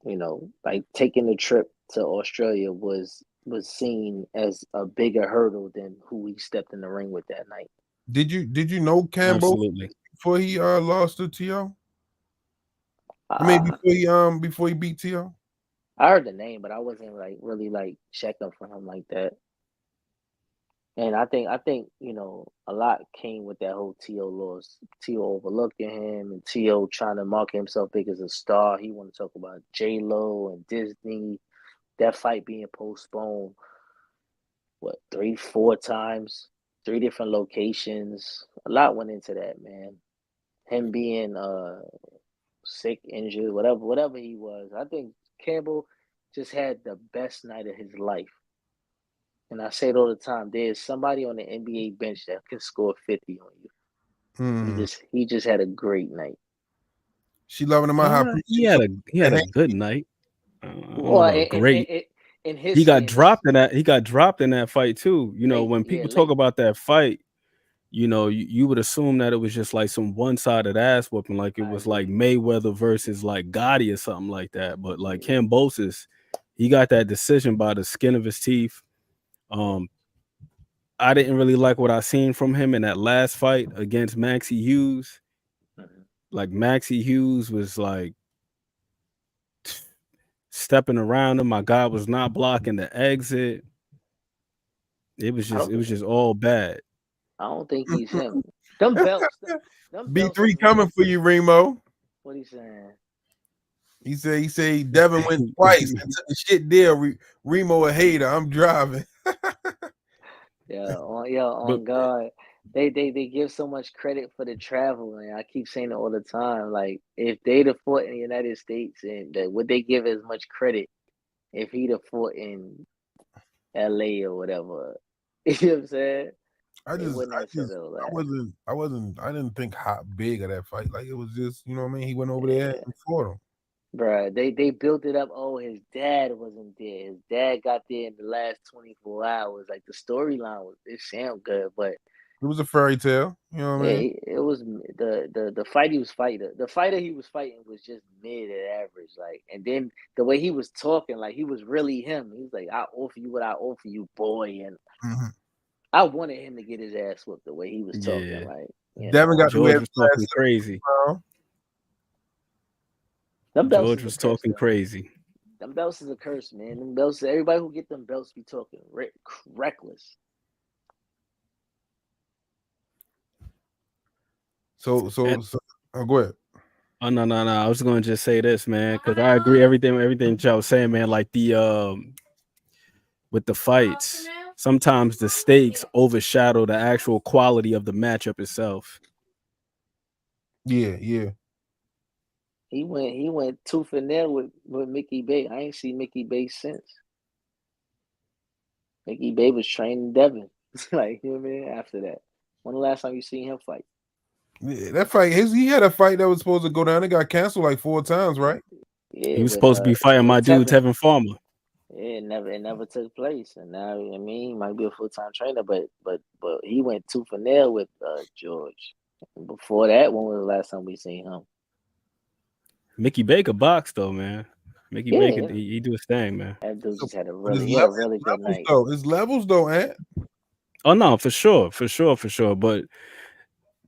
You know, like taking the trip to Australia was seen as a bigger hurdle than who he stepped in the ring with that night. Did you know Campbell Absolutely. before he lost to T.O.? I mean Uh, before he beat T.O.? I heard the name, but I wasn't like really like checking for him like that. And I think a lot came with that whole T.O. loss, T.O. overlooking him, and T.O. trying to mark himself big as a star. He want to talk about J-Lo and Disney. That fight being postponed, what, 3-4 times, 3 different locations. A lot went into that, man. Him being sick, injured, whatever he was. I think Campbell just had the best night of his life. And I say it all the time. There's somebody on the NBA bench that can score 50 on you. He just had a great night. She loving him out. He had a good night. I don't know Well, about great. in his He got standards, dropped in that. He got dropped in that fight too. You know, late, when yeah, people talk late. about that fight, you know, you would assume that it was just like some one-sided ass whooping, like it I was agree. like Mayweather versus like Gotti or something like that. But like Yeah. Cambosis, he got that decision by the skin of his teeth. I didn't really like what I seen from him in that last fight against Maxie Hughes. Mhm. Like Maxie Hughes was like stepping around him. My guy was not blocking the exit. It was I don't think just all bad. I don't think he's him. Them belts, them belts B3 is coming like, for you, Remo. what he's saying. He said Devin went twice and took the shit deal. Remo a hater. I'm driving. But On God. They give so much credit for the travel, and I keep saying it all the time. Like, if they'd have fought in the United States, and that would they give as much credit if he'd have fought in LA or whatever? You know what I'm saying? I They wouldn't have said all that. I didn't think hot big of that fight. Like it was just, you know what I mean? He went over there and fought him. Bruh, they built it up. Oh, his dad wasn't there. His dad got there in the last 24 hours. Like, the storyline it sound good, but It was a fairy tale. You know what I mean? it was the fight he was fighting. The fighter he was fighting was just mid at average. Like, and then the way he was talking, like he was really him. He was like, "I offer you what I offer you, boy." And Mhm. I wanted him to get his ass whooped the way he was talking. yeah, Like, Devin got to wear George the was last talking crazy. round. them belts George is a was curse, talking though. crazy. Them belts is a curse, man. Them belts. Everybody who get them belts be talking reckless. So go ahead. Oh no. I was gonna just say this, man, because I agree everything Joe was saying, man. Like with the fights, sometimes the stakes overshadow the actual quality of the matchup itself. Yeah. He went tooth and nail with Mickey Bay. I ain't seen Mickey Bay since. Mickey Bay was training Devin. Like, you know what I mean? After that. When the last time you seen him fight? Yeah, that fight, he had a fight that was supposed to go down. It got canceled like 4 times, right? He Yeah, was supposed to be fighting my with dude Tevin. Tevin Farmer. Yeah, it never took place. And now, I mean, he might be a full-time trainer, but he went tooth and nail with George. And before that, when was the last time we seen him? Mickey Baker box though, man. Mickey Baker, Yeah, he do his thing, man. that dude just had But he had a really good levels night. though. It's levels though, Ant. Oh no, for sure. But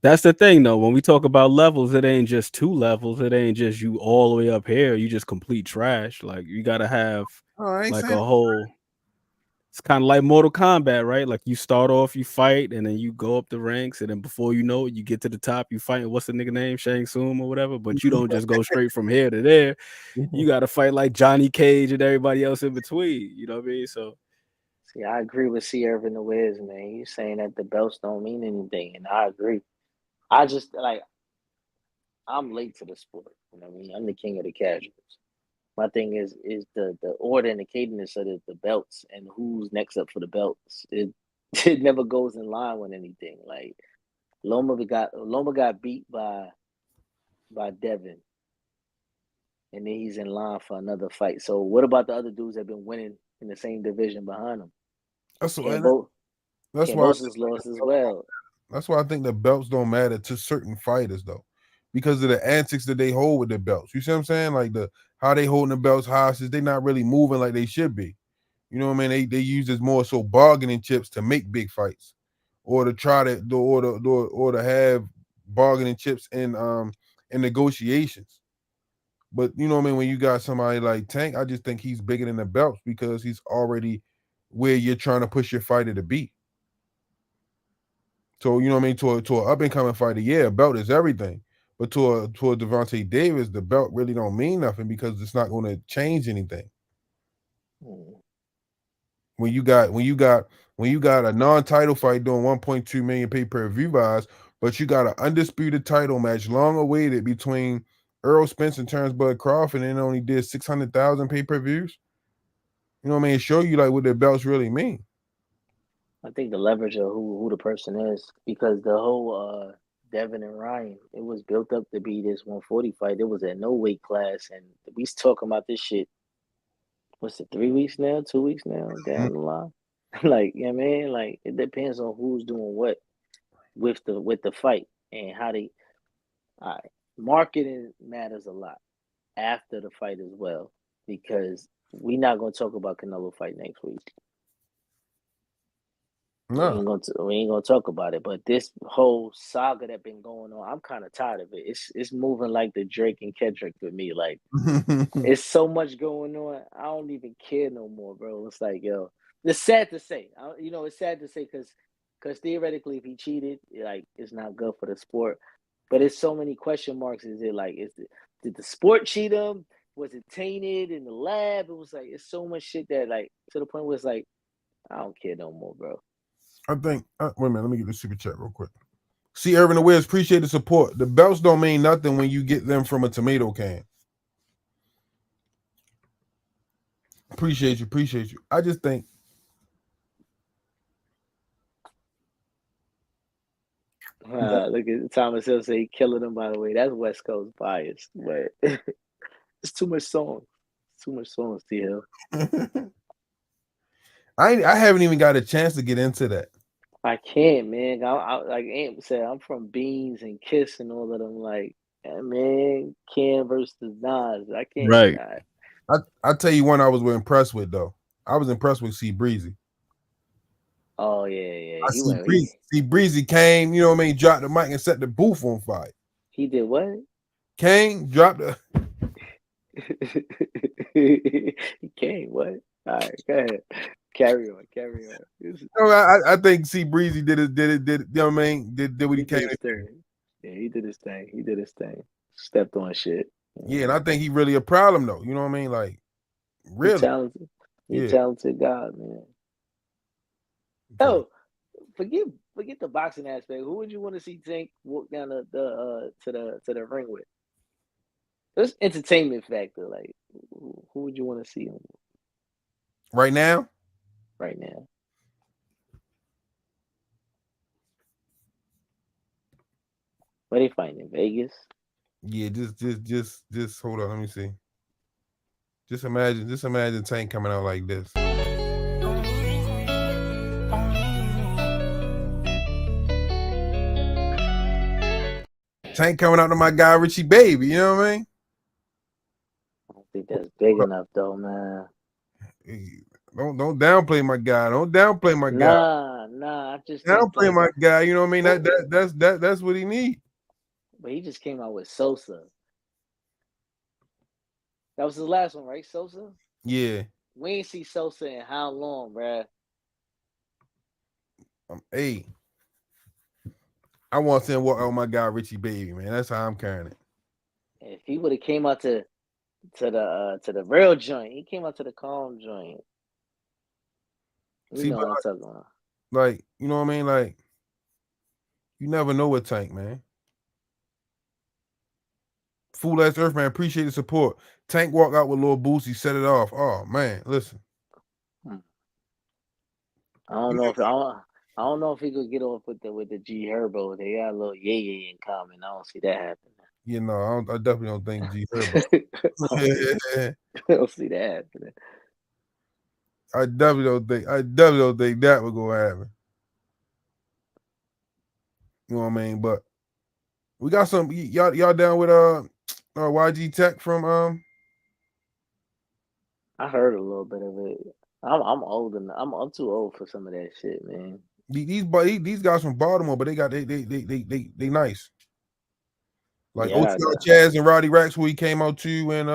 that's the thing though. When we talk about levels, it ain't just 2 levels. It ain't just you all the way up here. You just complete trash. Like you gotta have Oh, I ain't like saying a whole. It's kind of like Mortal Kombat, right? Like you start off, you fight, and then you go up the ranks, and then before you know it, you get to the top. You fight. What's the nigga name? Shang Tsung or whatever. But you don't just go straight from here to there. You got to fight like Johnny Cage and everybody else in between. You know what I mean? So See, I agree with C. Irvin the Wiz, man. He's saying that the belts don't mean anything, and I agree. I just like I'm late to the sport. You know what I mean? I'm the king of the casuals. My thing is the order and the cadence of the belts and who's next up for the belts. It it never goes in line with anything. Like Loma got beat by Devin. and then he's in line for another fight. So what about the other dudes that have been winning in the same division behind him? That's Kambosos why lost as well. that's why I think the belts don't matter to certain fighters though, because of the antics that they hold with the belts. You see what I'm saying? Like how they holding the belts hostage, they not really moving like they should be. You know what I mean? They use this more so bargaining chips to make big fights, or to try to or to have bargaining chips in negotiations. But you know what I mean? When you got somebody like Tank, I just think he's bigger than the belts because he's already where you're trying to push your fighter to be. So you know what I mean? To an up and coming fighter, yeah, a belt is everything. But to a Devontae Davis, the belt really don't mean nothing because it's not going to change anything. When you got a non-title fight doing 1.2 million pay-per-view buys, but you got an undisputed title match, long awaited, between Earl Spence and Terrence Bud Crawford, and it only did 600,000 pay-per-views. You know what I mean? It show you like what the belts really mean. I think the leverage of who the person is, because the whole Devin and Ryan, it was built up to be this 140 fight. It was at no weight class, and we talking about this shit. What's it? 3 weeks now? 2 weeks now? Down the line, like you know what I mean, like it depends on who's doing what with the fight and how they. All right, marketing matters a lot after the fight as well, because we're not gonna talk about Canelo fight next week. No. We ain't gonna talk about it. But this whole saga that been going on, I'm kind of tired of it. It's moving like the Drake and Kendrick for me. Like it's so much going on. I don't even care no more, bro. It's like, yo, it's sad to say. It's sad to say because theoretically, if he cheated, like it's not good for the sport. But it's so many question marks. Is it like did the sport cheat him? Was it tainted in the lab? It was like it's so much shit that like to the point where it's like I don't care no more, bro. I think, wait a minute, let me get the super chat real quick. See, Irvin the Wiz, appreciate the support. The belts don't mean nothing when you get them from a tomato can. Appreciate you. I just think Look at Thomas Hill say killing them, by the way. That's West Coast bias, but it's too much songs. Too much songs, T Hill. I haven't even got a chance to get into that. I can't, man. Like Amp said, I'm from Beans and Kiss and all of them. Like, man, Ken versus Nas. I can't. Right. I tell you one I was impressed with though. I was impressed with C Breezy. Oh yeah. C Breezy came, you know what I mean, dropped the mic and set the booth on fire. He did what? Came, dropped the He came, what? All right, go ahead. Carry on. No, I think C Breezy did it, you know what I mean? Did what he came to do. Yeah, he did his thing. Stepped on shit. Yeah, and I think he really a problem though. You know what I mean? Like, really. He's talented. He's a talented guy, man. Oh, forget the boxing aspect. Who would you want to see Tank walk down to the ring with? There's entertainment factor. Like, who would you want to see him right now? Right now. Where they fighting in Vegas? Yeah, just hold on. Let me see. Just imagine Tank coming out like this. Tank coming out to my guy Richie Baby, you know what I mean? I don't think that's big enough though, man. Don't downplay my guy. Don't downplay my guy. Nah. I just downplay my guy. You know what I mean? That's what he need. But he just came out with Sosa. That was his last one, right? Sosa? Yeah. We ain't see Sosa in how long, bruh? Hey, I want to send walk out my guy Richie Baby, man. That's how I'm carrying it. If he would have came out to the real joint, he came out to the calm joint. You know what I'm talking about. Like, you know what I mean? Like, you never know with Tank, man. Fool ass Earthman, appreciate the support. Tank walk out with Lil Boosie, set it off. Oh man, listen. I don't know if he could get off with the G Herbo. They got a little yay in common. I don't see that happening. You know, I definitely don't think G Herbo. I don't see that happening. I definitely don't think that would go happen. You know what I mean? But we got some y'all down with YG Tech from I heard a little bit of it. I'm old enough. I'm too old for some of that shit, man. these guys from Baltimore, but they nice. Like Yeah, OTR Chaz and Roddy Racks, who he came out to, and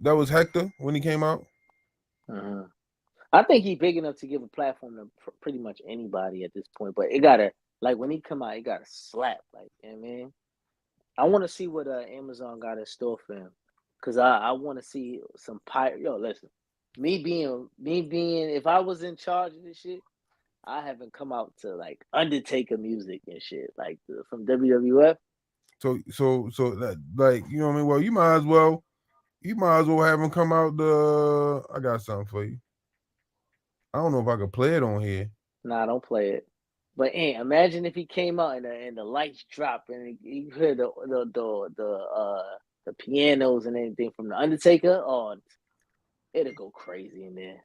that was Hector when he came out. I think he's big enough to give a platform to pretty much anybody at this point. But it gotta, like, when he come out, it gotta slap. Like, you know what I mean? I want to see what Amazon got in store for him, cause I want to see some pirate. Yo, listen, me being, if I was in charge of this shit, I haven't come out to like Undertaker music and shit like from WWF. So that, like, you know what I mean? Well, you might as well have him come out. I got something for you. I don't know if I could play it on here. Nah, don't play it. But imagine if he came out and the lights dropped and you heard the pianos and everything from the Undertaker. Oh, it'll go crazy in there.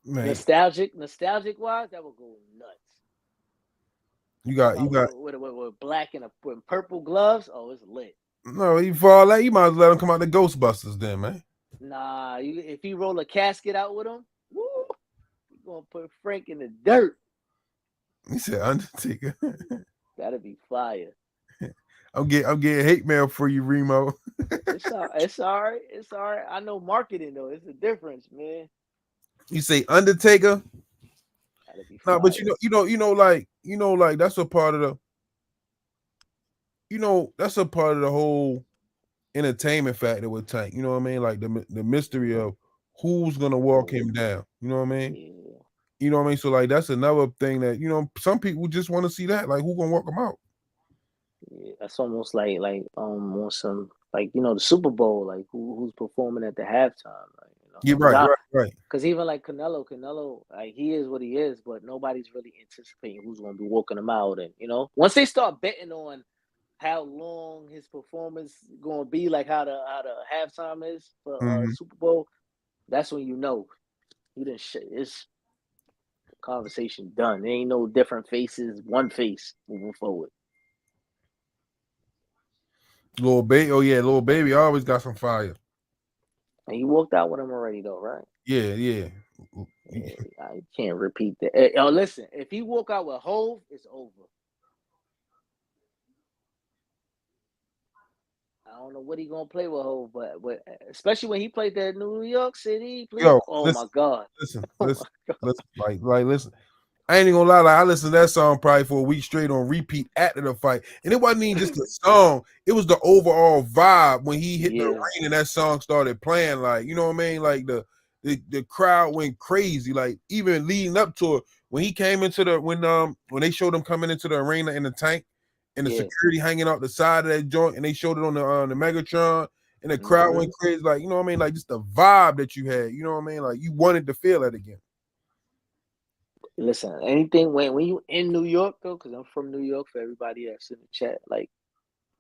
Man, Nostalgic wise, that would go nuts. you got with black and with purple gloves. Oh, it's lit. No, he fall that. You might as well let him come out the Ghostbusters then, man. Nah, if you roll a casket out with him, woo, you're gonna put Frank in the dirt. He said Undertaker. That'd be fire. I'm getting hate mail for you, Remo. It's all right. It's all right. I know marketing though. It's a difference, man. You say Undertaker? That'd be fire. No, but like that's a part of the whole entertainment factor with Tank. You know what I mean? Like the mystery of who's gonna walk him down. You know what I mean? Yeah. You know what I mean? So like that's another thing that some people just want to see that. Like who gonna walk him out? Yeah, that's almost like on some like the Super Bowl, like who's performing at the halftime, like Yeah, right. Because even like Canelo, like he is what he is, but nobody's really anticipating who's going to be walking him out, and once they start betting on how long his performance going to be, like how the halftime is for Super Bowl, that's when he didn't. It's conversation done. There ain't no different faces, one face moving forward. Little baby always got some fire. And you walked out with him already, though, right? Yeah. I can't repeat that. Oh, listen, if he walk out with Hove, it's over. I don't know what he gonna play with Hove, but especially when he played that New York City. My God! Listen, listen. I ain't even gonna lie, like I listened to that song probably for a week straight on repeat after the fight. And it wasn't even just the song, it was the overall vibe when he hit the ring and that song started playing. Like, you know what I mean? Like the crowd went crazy. Like even leading up to it, when he came into when they showed him coming into the arena in the tank and the security hanging out the side of that joint, and they showed it on the Megatron, and the crowd went crazy. Like, you know what I mean? Like just the vibe that you had, you know what I mean? Like you wanted to feel that again. Listen, anything when you in New York though, because I'm from New York. For everybody that's in the chat, like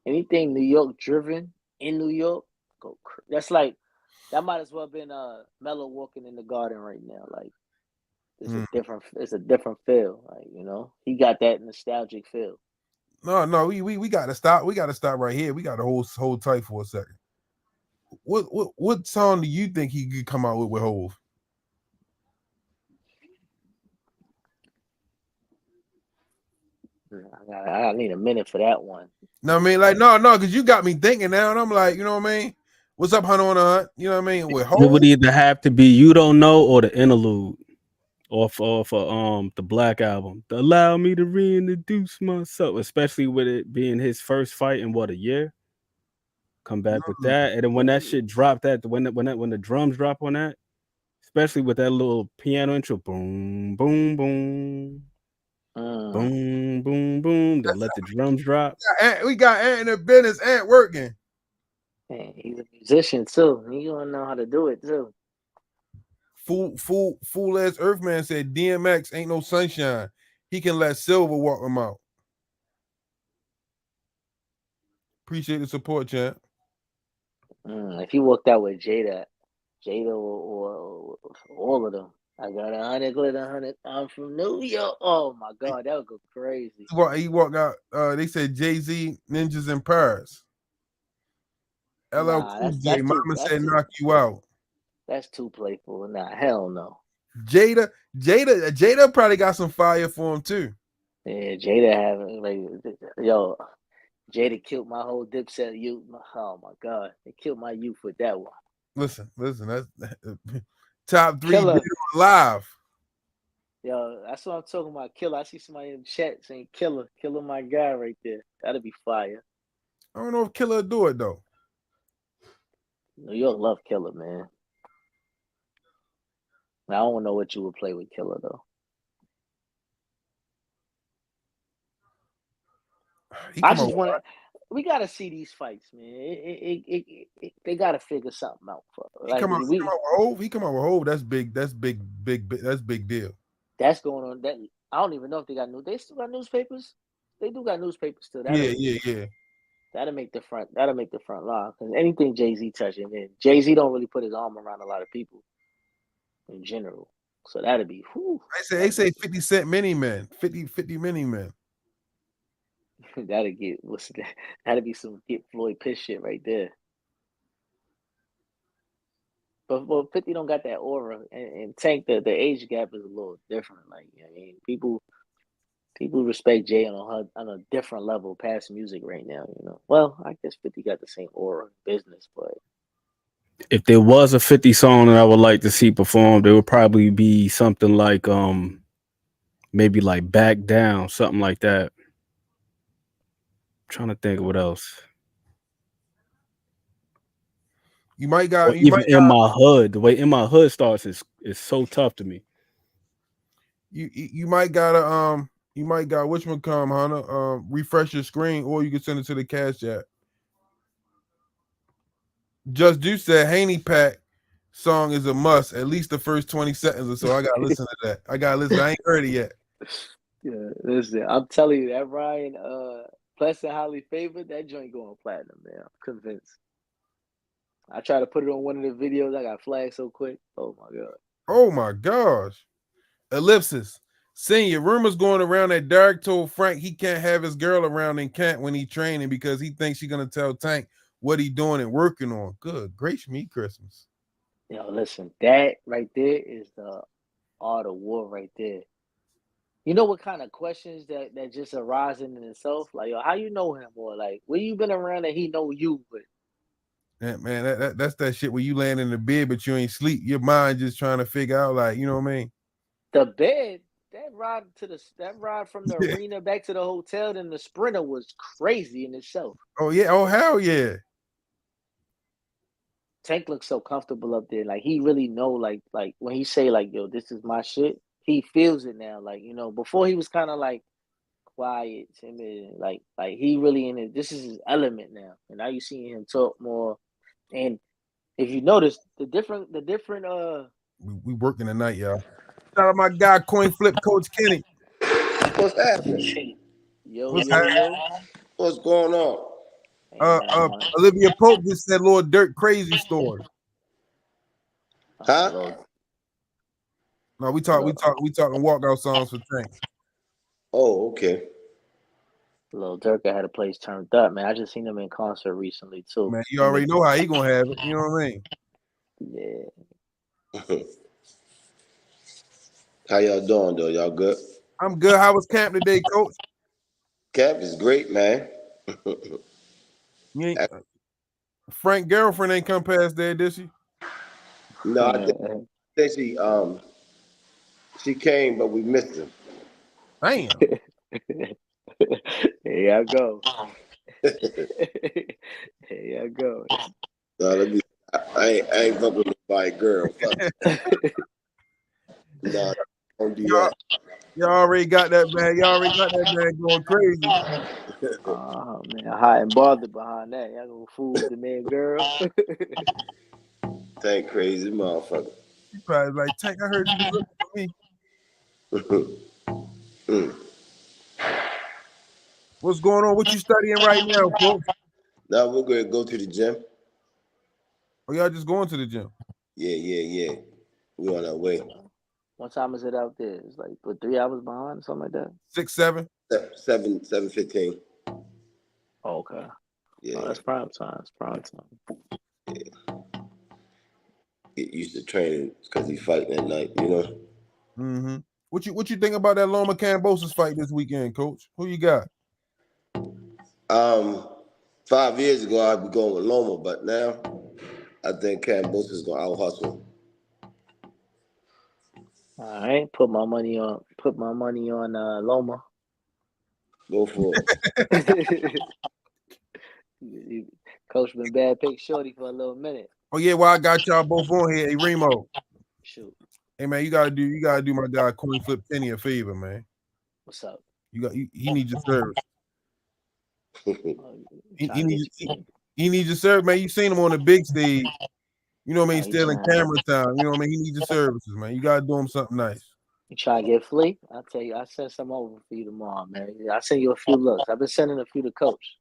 anything New York driven in New York, go. That's like that might as well have been Mello walking in the Garden right now. Like it's a different feel. Like he got that nostalgic feel. No, we gotta stop. We gotta stop right here. We gotta hold tight for a second. What song do you think he could come out with Hove? I need a minute for that one. No, I mean, like, no, because you got me thinking now, and I'm like, you know what I mean? What's up, Hunter on the Hunt? You know what I mean? With Hove? It would either have to be You Don't Know or the interlude, or for the Black Album. Allow me to reintroduce myself, especially with it being his first fight in a year. Come back with that, and then when that shit dropped, when the drums drop on that, especially with that little piano intro, boom, boom, boom. Boom, boom, boom. Then let the drums drop. We got Ant in the business. Ant working. Man, he's a musician too. He gonna know how to do it too. Fool ass Earthman said DMX ain't no sunshine. He can let Silver walk him out. Appreciate the support, champ. If he walked out with Jada or all of them, I got 100 glitter, 100. I'm from New York. Oh my God, that would go crazy. He walked out. They said Jay-Z, Ninjas in Paris. LL Nah, Cool J, Mama that's said too, knock you out. that's too playful. Nah, hell no. Jada probably got some fire for him too. Yeah, Jada having like yo, Jada killed my whole Dipset youth. Oh my God, they killed my youth with that one. Listen, that's top 3 Killer. live. Yo, that's what I'm talking about. Killer. I see somebody in the chat saying Killer my guy right there. That'd be fire. I don't know if Killer do it though. New York love Killer, man. I don't know what you would play with Killer though. I just want to. We gotta see these fights, man. They gotta figure something out for. He come out with Hove. He come out with Hove. That's big. That's big. That's big deal. That's going on. That I don't even know if they got They still got newspapers. They do got newspapers still. Yeah. That'll make the front line. Because anything Jay-Z touching, and Jay-Z don't really put his arm around a lot of people in general. So that'd be. Whew, they say 50 Cent mini man. 50 mini man. That'd be some Get Floyd piss shit right there. But 50 don't got that aura, and Tank the age gap is a little different. Like, I mean, people respect Jay on a different level past music right now. Well, I guess 50 got the same aura in business, but if there was a 50 song that I would like to see performed, it would probably be something like maybe like Back Down, something like that. Trying to think of what else. You might got In my hood. The way In My Hood starts is so tough to me. You might gotta which one come, Hunter? Refresh your screen, or you can send it to the cash app. Just Do said Haney Pack song is a must. At least the first 20 seconds or so. I gotta listen to that. I ain't heard it yet. Yeah, listen, I'm telling you that Ryan Pleasant highly favored, that joint going platinum, man. I'm convinced. I tried to put it on one of the videos. I got flagged so quick. Oh my God. Oh my gosh. Ellipsis. Senior, rumors going around that Derek told Frank he can't have his girl around in Kent when he training because he thinks she's gonna tell Tank what he doing and working on. Good gracious me, Christmas. Yo, listen, that right there is the art of war right there. You know what kind of questions that just arising in itself? Like, yo, how you know him? Or like, where you been around that he know you? But yeah, man, that's that shit where you land in the bed but you ain't sleep. Your mind just trying to figure out, like, you know what I mean? The bed, that ride from the arena back to the hotel, then the Sprinter was crazy in itself. Oh yeah, oh hell yeah. Tank looks so comfortable up there. Like, he really know, like when he say, like, yo, this is my shit, he feels it now. Like, before he was kind of like quiet, timid, like he really in it. This is his element now. And now you seeing him talk more. And if you notice the different we working tonight, y'all. Shout out my guy, Coin Flip Coach Kenny. What's happening? What's happening? What's going on? Olivia Pope just said Lord Dirt crazy story. Huh? No, we talking walkout songs for Tank. Oh, okay. Lil Durk had a place turned up, man. I just seen him in concert recently too. Man, you already know how he gonna have it. You know what I mean? Yeah. How y'all doing, though? Y'all good? I'm good. How was camp today, Coach? Camp is great, man. Frank girlfriend ain't come past there, did she? No, I think she came, but we missed her. Damn. Here I go. Here I go. No, I ain't fucking with my girl. No, don't do that. Y'all already got that man. Y'all already got that man going crazy. Oh man, hot and bothered behind that. Y'all gonna fool with the man girl. Tank crazy motherfucker. He probably like, Tank, I heard you was looking for me. What's going on? What you studying right now, folks? Now we're going to go to the gym. Oh, y'all just going to the gym? Yeah. We're on our way. What time is it out there? It's like 3 hours behind, something like that. 6, 7. 7:15. Oh, okay. Yeah. Oh, that's prime time. It's prime time. Yeah. Get used to training because he's fighting at night, you know. Mm-hmm. What you think about that Loma Kambosos fight this weekend, Coach? Who you got? 5 years ago I'd be going with Loma, but now I think Kambosos is gonna out hustle. All right, put my money on Loma. Go for it. Coach been bad pick Shorty for a little minute. Oh yeah, well I got y'all both on here. Hey Remo. Shoot. Hey man, you gotta do my guy Coin Flip Penny a favor, man. What's up? He needs your service. He needs your service, man. You seen him on the big stage. You know what I mean? Still in camera time. You know what I mean? He needs your services, man. You gotta do him something nice. You try to get Flea? I'll tell you, I'll send some over for you tomorrow, man. I'll send you a few looks. I've been sending a few to Coach.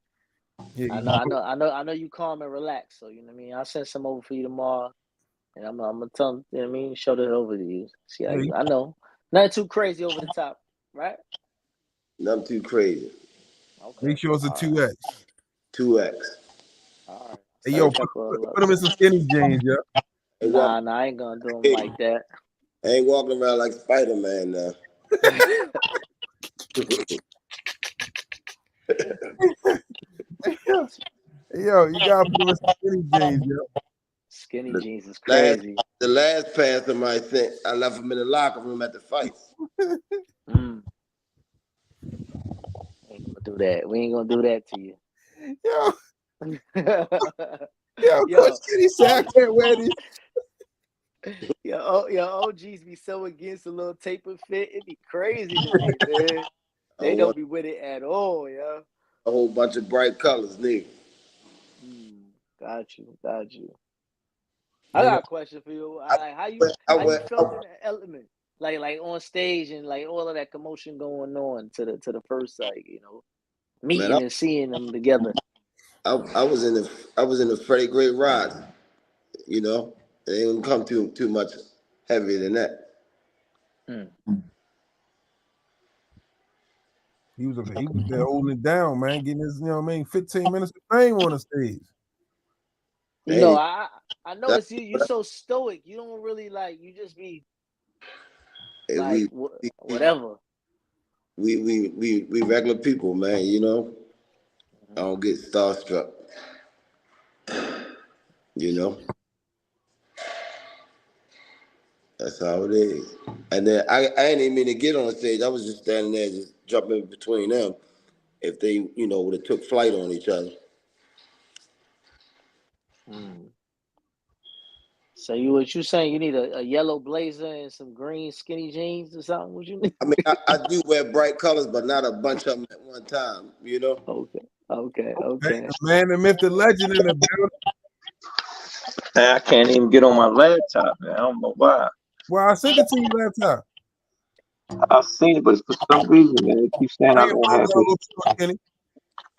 Yeah, I know you calm and relax. So you know what I mean? I'll send some over for you tomorrow. And I'm gonna tell him, you know what I mean, show that over to you. See how I know. Nothing too crazy over the top, right? Nothing too crazy. Okay. Make sure it's a 2X. 2X. All right. Hey yo, put him in some skinny jeans, yeah. Nah, I ain't gonna do him like that. I ain't walking around like Spider-Man now. Yo, you gotta put him in some skinny jeans, yo. Skinny jeans is crazy. The last pass somebody sent, I left him in the locker room at the fight. Ain't gonna do that. We ain't gonna do that to you. Yo, Skinny said I can't wear these. Your OGs be so against a little taper fit. It'd be crazy to me, man. They don't be with it at all, yo. A whole bunch of bright colors, nigga. Got you. I got a question for you. How you felt in the element, like on stage and like all of that commotion going on to the first like meeting and seeing them together. I was in the Freddie Great Rod, you know. It didn't come too much heavier than that. He was there holding it down, man, getting his 15 minutes of fame on the stage. I noticed you're so stoic. You don't really you just be whatever. We regular people, man, you know. I don't get starstruck. You know. That's how it is. And then I didn't even mean to get on the stage. I was just standing there, just jumping between them. If they, would have took flight on each other. So what you saying? You need a yellow blazer and some green skinny jeans or something? What you need? I mean, I do wear bright colors, but not a bunch of them at one time. You know. Okay. Man, the myth, the legend in the building. I can't even get on my laptop, man. I don't know why. Well, I sent it to you laptop. I've seen it, but for some reason, man, it keeps saying I don't have it.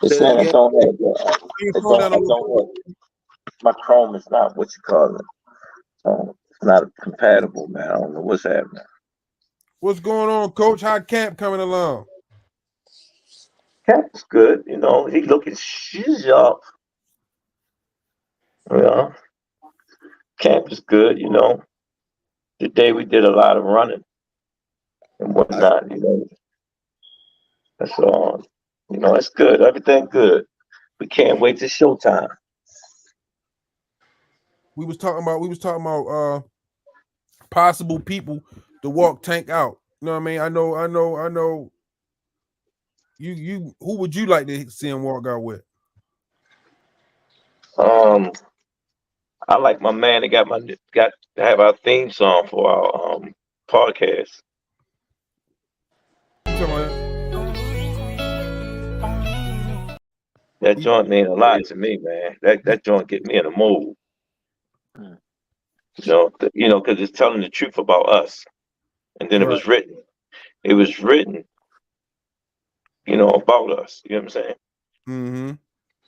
It's saying I don't have it. It don't work. My Chrome is not what you call it. It's not compatible, man. I don't know what's happening. What's going on, Coach? How camp coming along? Camp is good, He looking sharp. Yeah. Camp is good, Today we did a lot of running and whatnot, That's all. It's good. Everything good. We can't wait till showtime. We was talking about possible people to walk Tank out. You know what I mean? I know. You who would you like to see him walk out with? I like my man that got to have our theme song for our podcast. That joint mean a lot to me, man. That joint get me in the mood. Because it's telling the truth about us. And then it was written. It was written, about us. You know what I'm saying? Mm-hmm.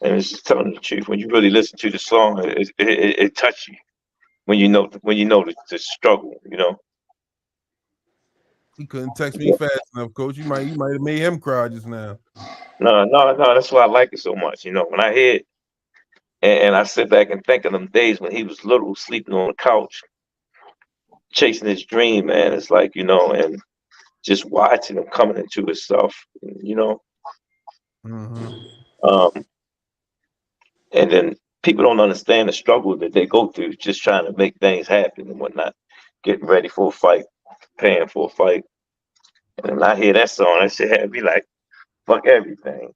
And it's just telling the truth. When you really listen to the song, it touches you. When you know the struggle, you know. He couldn't text me fast enough, Coach. You might have made him cry just now. No. That's why I like it so much. You know, when I hear it, and I sit back and think of them days when he was little, sleeping on the couch, chasing his dream, man. It's like, you know, and just watching him coming into himself, you know. Mm-hmm. And then people don't understand the struggle that they go through, just trying to make things happen and whatnot, getting ready for a fight, preparing for a fight. And when I hear that song, that shit had me like, fuck everything.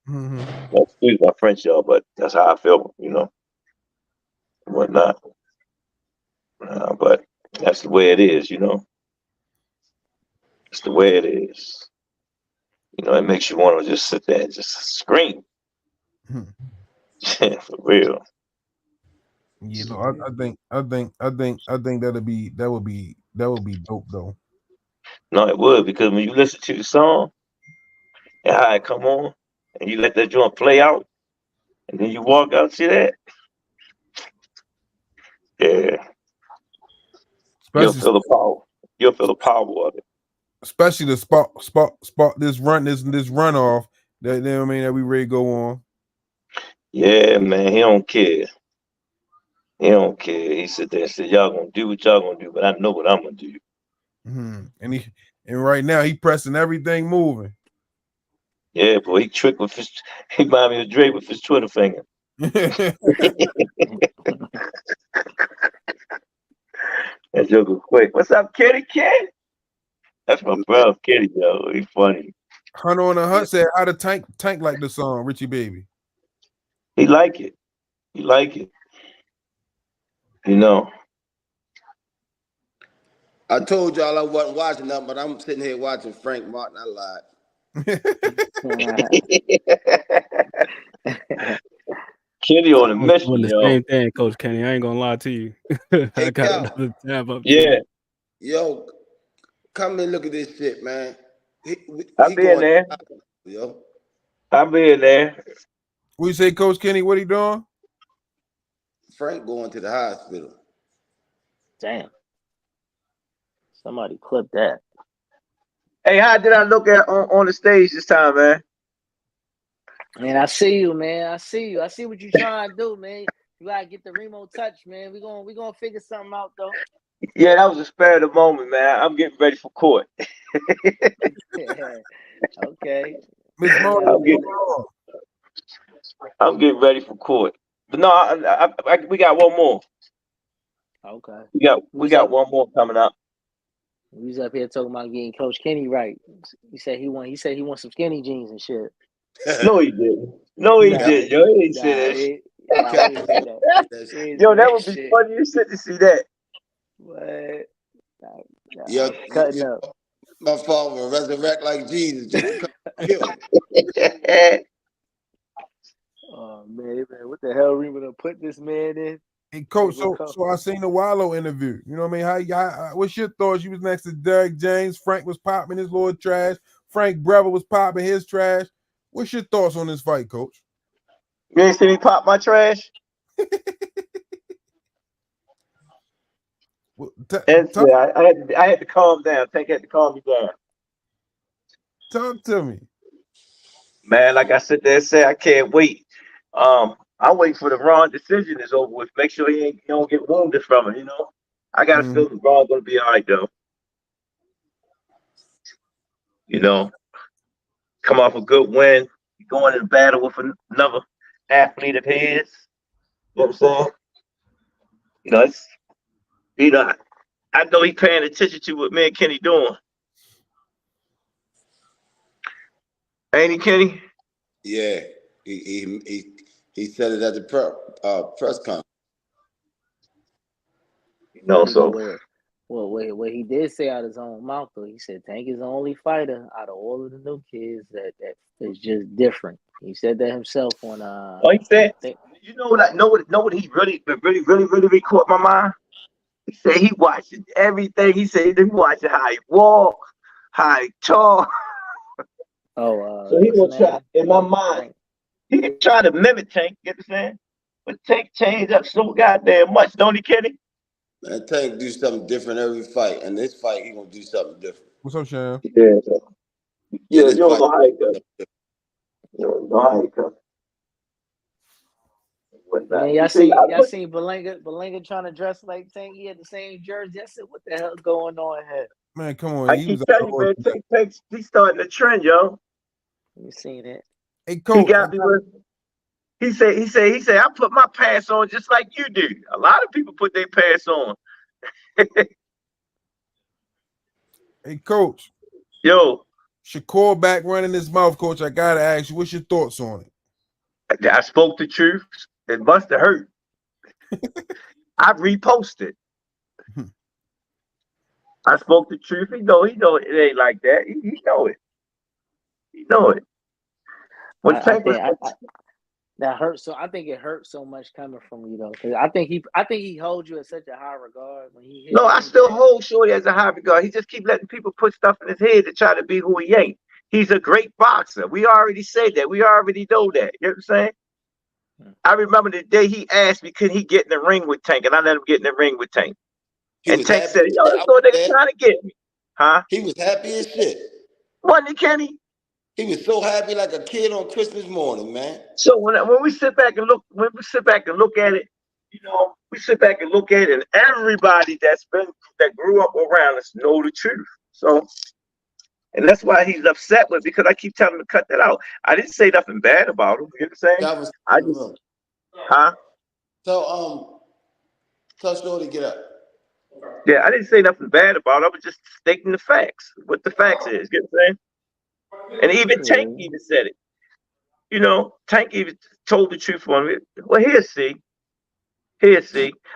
Mm-hmm. Excuse my French, y'all, but that's how I feel, you know, and whatnot. But that's the way it is, you know. It's the way it is. You know, it makes you want to just sit there and just scream. For real. Yeah, no, I think that would be dope though. No, it would, because when you listen to the song and how it come on, and you let that joint play out, and then you walk out, see that? Yeah. You'll feel the power. You'll feel the power of it. Especially the spot this runoff that, you know what I mean, that we ready to go on. Yeah, man, he don't care. He don't care. He sit there and said, "Y'all gonna do what y'all gonna do, but I know what I'm gonna do." And right now he pressing everything moving. Yeah, boy, he tricked with his. He remind me of Dre with his Twitter finger. That joke quick. What's up, Kitty Kid? That's my brother, Kitty, yo. He funny. Hunter on the Hunt said, "How to tank like the song, Richie Baby." He like it. He like it. You know. I told y'all I wasn't watching nothing, but I'm sitting here watching Frank Martin. I lied. Kenny on a mission, doing the yo. same thing, Coach Kenny. I ain't gonna lie to you. I got another tab up. Yeah. Yo, come and look at this shit, man. I've been there. Yo. I've been there. What you say, Coach Kenny? What he doing? Frank going to the hospital. Damn. Somebody clip that. Hey, how did I look at on the stage this time, man? Man, I see you, man. I see you. I see what you trying to do, man. You gotta get the remote touch, man. We gonna figure something out though. Yeah, that was a spur of the moment, man. I'm getting ready for court. Okay. I'm getting ready for court. But no, we got one more. Okay. We got one more coming up. We was up here talking about getting Coach Kenny right. He said he wants some skinny jeans and shit. No, he didn't. No, he didn't. Yo, he ain't say that. Yo, that would be funny as shit to see that. What? Yo, cutting up. My father will resurrect like Jesus just to come kill him. Oh man, what the hell we gonna put this man in? Hey, Coach, so I seen the Wallow interview. You know what I mean? How what's your thoughts? You was next to Derek James. Frank was popping his little trash. Frank Breville was popping his trash. What's your thoughts on this fight, Coach? You ain't see me pop my trash? I had to calm down. Tank had to calm me down. Talk to me. Man, like I sit there and say, I can't wait. I'm waiting for the Ron decision is over with. Make sure he don't get wounded from it, you know? I got to feel the Ron's going to be all right, though. You know? Come off a good win. Going in battle with another athlete of his. You know what I'm saying? I know he's paying attention to what me and Kenny doing. Ain't he, Kenny? Yeah. He said it at the press conference. You know, so. What he did say out of his own mouth, though, he said Tank is the only fighter out of all of the new kids that is just different. He said that himself on he said, you know what he really caught my mind? He said he watching everything. He said he watching how he walk, how he talk. So he will try in my mind. He trying to mimic Tank, you understand? But Tank changed up so goddamn much, don't he, Kenny? Man, Tank do something different every fight, and this fight he gonna do something different. What's up, Sean? Yeah. Yeah, You don't know how he comes. You don't know how he comes. Man, y'all seen Belinga trying to dress like Tank. He had the same jersey. I said, what the hell's going on here? Man, come on. I keep telling you, man, Tank, he's starting a trend, yo. You seen it? Hey, Coach. He got me with. He said, I put my pants on just like you do. A lot of people put their pants on. Hey, Coach. Yo. Shakur back running his mouth, Coach. I gotta ask you, what's your thoughts on it? I spoke the truth. It must have hurt. I reposted. I spoke the truth. He know it ain't like that. He know it. He know it. When that hurt. So I think it hurt so much coming from you though, because I think he holds you in such a high regard when he. No, I still hold Shorty as a high regard. He just keep letting people put stuff in his head to try to be who he ain't. He's a great boxer. We already said that. We already know that. You know what I'm saying? I remember the day he asked me, could he get in the ring with Tank, and I let him get in the ring with Tank. And Tank said, "Yo, that's what they trying to get me." Huh? He was happy as shit. Wasn't he, Kenny? He was so happy like a kid on Christmas morning, man. So when we sit back and look, at it, you know, we sit back and look at it, and everybody that grew up around us know the truth. So, and that's why he's upset with, because I keep telling him to cut that out. I didn't say nothing bad about him. You know what I'm saying? Huh? So tell Shorty to get up. Yeah, I didn't say nothing bad about it. I was just stating the facts. What the facts is. You know what I'm saying? And even Tank even said it. You know, Tank even told the truth on it. Well, here, see.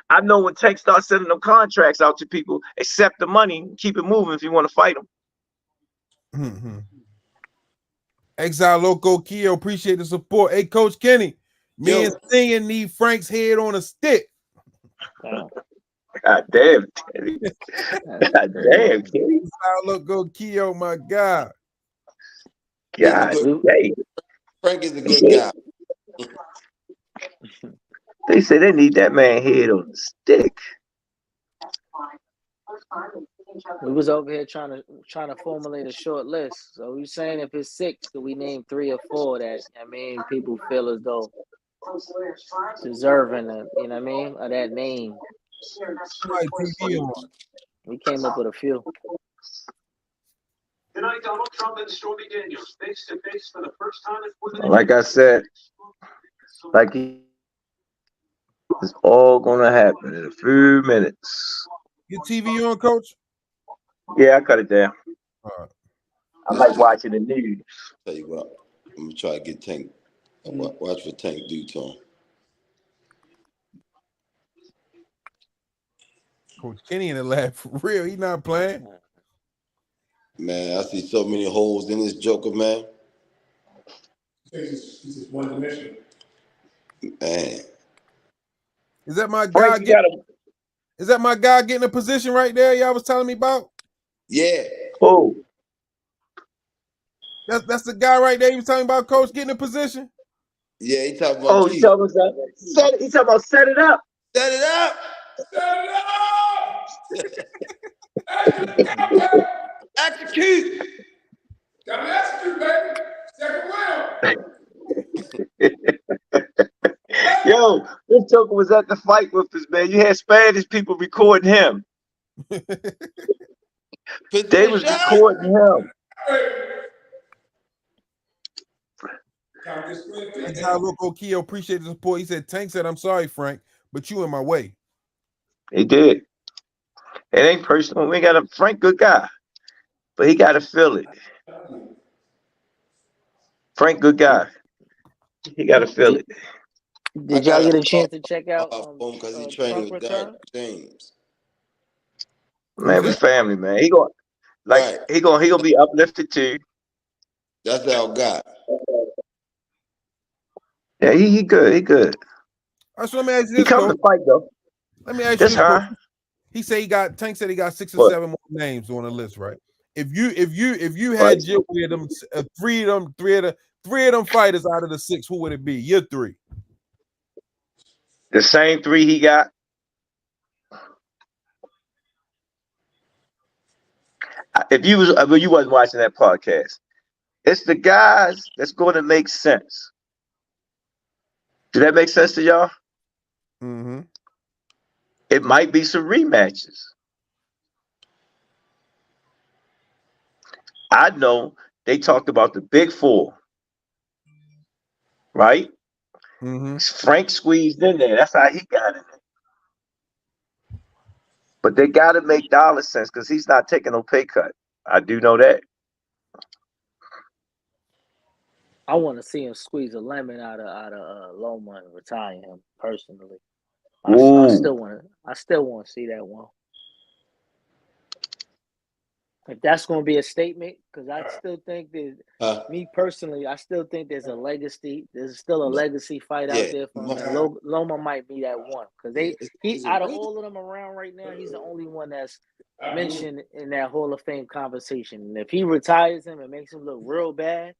I know when Tank starts sending them contracts out to people, accept the money, keep it moving if you want to fight them. Mm-hmm. Exile Loco Keo, appreciate the support. Hey, Coach Kenny, me and Singing need Frank's head on a stick. God damn, Kenny. God damn, Kenny. Exile Loco Keo, my God. God, Frank is a good guy. They say they need that man head on a stick. We was over here trying to formulate a short list. So we saying if it's 6, could we name 3 or 4 that people feel as though deserving of, you know what I mean, of that name. We came up with a few. Tonight, Donald Trump and Stormy Daniels face to face for the first time in like I said, it's all gonna happen in a few minutes. Your TV on, Coach? Yeah, I cut it down. All right. I like watching the news. Tell you what, I'm gonna try to get Tank. Watch what Tank do to him. Coach Kenny in the lab for real. He not playing. Man, I see so many holes in this Joker, man. He's just one dimension. Man. Is that my guy Is that my guy getting a position right there y'all was telling me about? Yeah. Oh. That's the guy right there you was talking about, Coach, getting a position? Yeah, he talking about he talking about set it up. Set it up. Execute. Gotta execute, baby. Second round. Yo, this Joker was at the fight with us, man. You had Spanish people recording him. They was recording him. Exile Loco Keo, appreciate the support. He said, Tank said, I'm sorry, Frank, but you in my way. He did. It ain't personal. We got a Frank, good guy, but he got to feel it. Frank, good guy. He got to feel it. Did y'all get a chance to check out because he trained with Derek James? Man, we family, man. He gonna be uplifted too. That's our guy. Yeah, he good. He good. Let me ask you this. He come to fight though. Let me ask you this. He said Tank said he got 6 or 7 more names on the list, right? If you had Jill with them, three of the 3 of them fighters out of the 6, who would it be? Your 3. The same 3 he got. If you wasn't watching that podcast, it's the guys that's going to make sense. Did that make sense to y'all? Mm-hmm. It might be some rematches. I know they talked about the big 4, right? Mm-hmm. Frank squeezed in there. That's how he got in there. But they got to make dollar sense because he's not taking no pay cut. I do know that. I want to see him squeeze a lemon out of Loma and retire him personally. I still want to see that one. If that's going to be a statement, because I still think that me personally, I still think there's a legacy. There's still a legacy fight out there for him. And Loma might be that one because he out of all of them around right now, he's the only one that's mentioned in that Hall of Fame conversation. And if he retires him and makes him look real bad,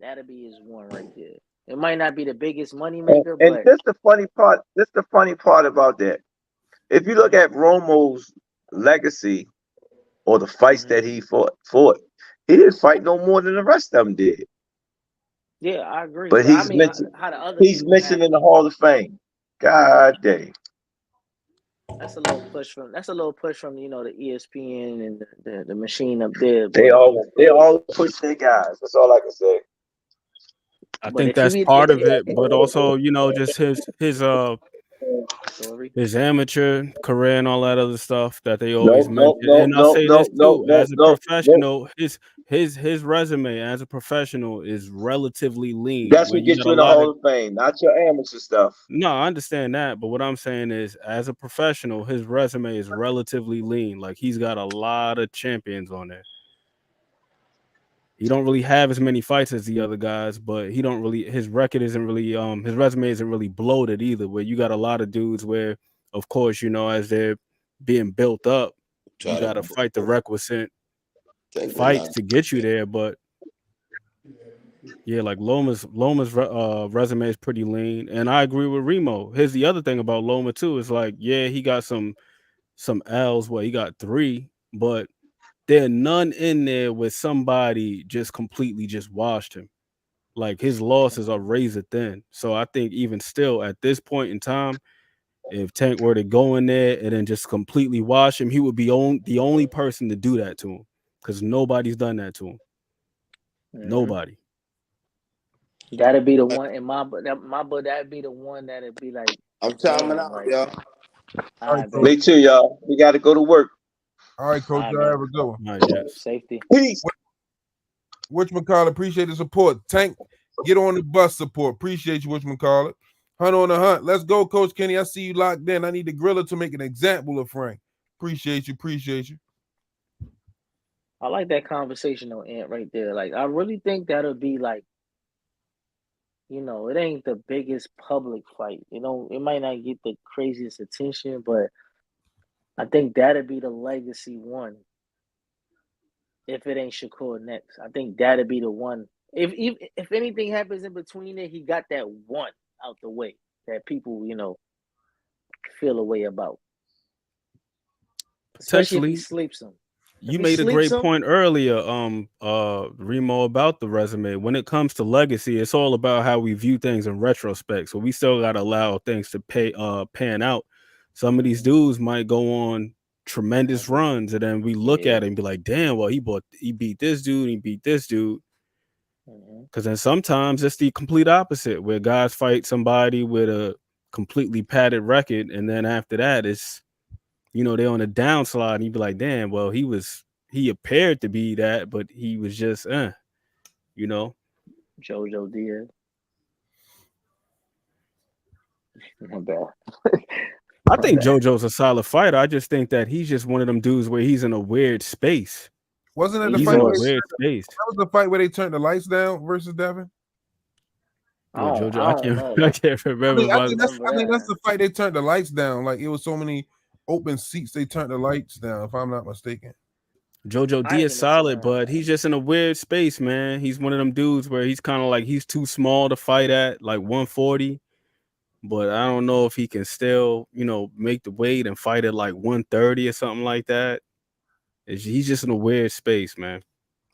that'll be his one right there. It might not be the biggest money maker, and but this the funny part. This the funny part about that. If you look at Romo's legacy or the fights that he fought, he didn't fight no more than the rest of them did. Yeah, I agree. But he's mentioned. He's mentioned in the Hall of Fame. God dang. That's a little push from the ESPN and the machine up there. They all push their guys. That's all I can say. I think that's part of it, but also, just his amateur career and all that other stuff that they always mention. And I'll say this too, as a professional, his resume as a professional is relatively lean. That's what gets you in the Hall of Fame, not your amateur stuff. No, I understand that, but what I'm saying is, as a professional, his resume is relatively lean. Like, he's got a lot of champions on there. He don't really have as many fights as the other guys, but his record isn't really his resume isn't really bloated either, where you got a lot of dudes where, of course, as they're being built up, you got to fight the requisite fights to get you there. But yeah, like Loma's resume is pretty lean, and I agree with Remo. Here's the other thing about Loma too, is like, yeah, he got some L's. Well, he got 3, but there are none in there where somebody just completely just washed him. Like, his losses are razor thin. So I think even still at this point in time, if Tank were to go in there and then just completely wash him, he would be the only person to do that to him, because nobody's done that to him. Mm-hmm. Nobody. That'd be the one in my book. That'd be the one that'd be like. I'm timing out, y'all. All right, me too, y'all. We got to go to work. All right, Coach. Y'all have a good one. All right, yes. Safety. Peace. Whatchamacallit, appreciate the support. Tank, get on the bus support. Appreciate you, whatchamacallit. Hunt on the hunt. Let's go, Coach Kenny. I see you locked in. I need the Griller to make an example of Frank. Appreciate you. I like that conversational Ant right there. Like, I really think that'll be like, it ain't the biggest public fight. It might not get the craziest attention, but I think that'd be the legacy one. If it ain't Shakur next, I think that'd be the one. If anything happens in between it, he got that one out the way that people, feel a way about. Especially if he sleeps him. You made a great point earlier, Remo, about the resume. When it comes to legacy, it's all about how we view things in retrospect. So we still got to allow things to pan out. Some of these dudes might go on tremendous runs, and then we look at it and be like, damn, well, he beat this dude, he beat this dude. Because then sometimes it's the complete opposite, where guys fight somebody with a completely padded record, and then after that, it's, they're on a downslide, and you'd be like, damn, well, he appeared to be that, but he was just, Jojo Diaz. My bad. I think JoJo's a solid fighter. I just think that he's just one of them dudes where he's in a weird space. Wasn't it the fight? That was the fight where they turned the lights down versus Devin. JoJo, I can't remember. I think that's the fight they turned the lights down. Like, it was so many open seats, they turned the lights down, if I'm not mistaken. Jojo D is solid, but he's just in a weird space, man. He's one of them dudes where he's kind of like he's too small to fight at like 140. But I don't know if he can still, make the weight and fight at like 130 or something like that. He's just in a weird space, man.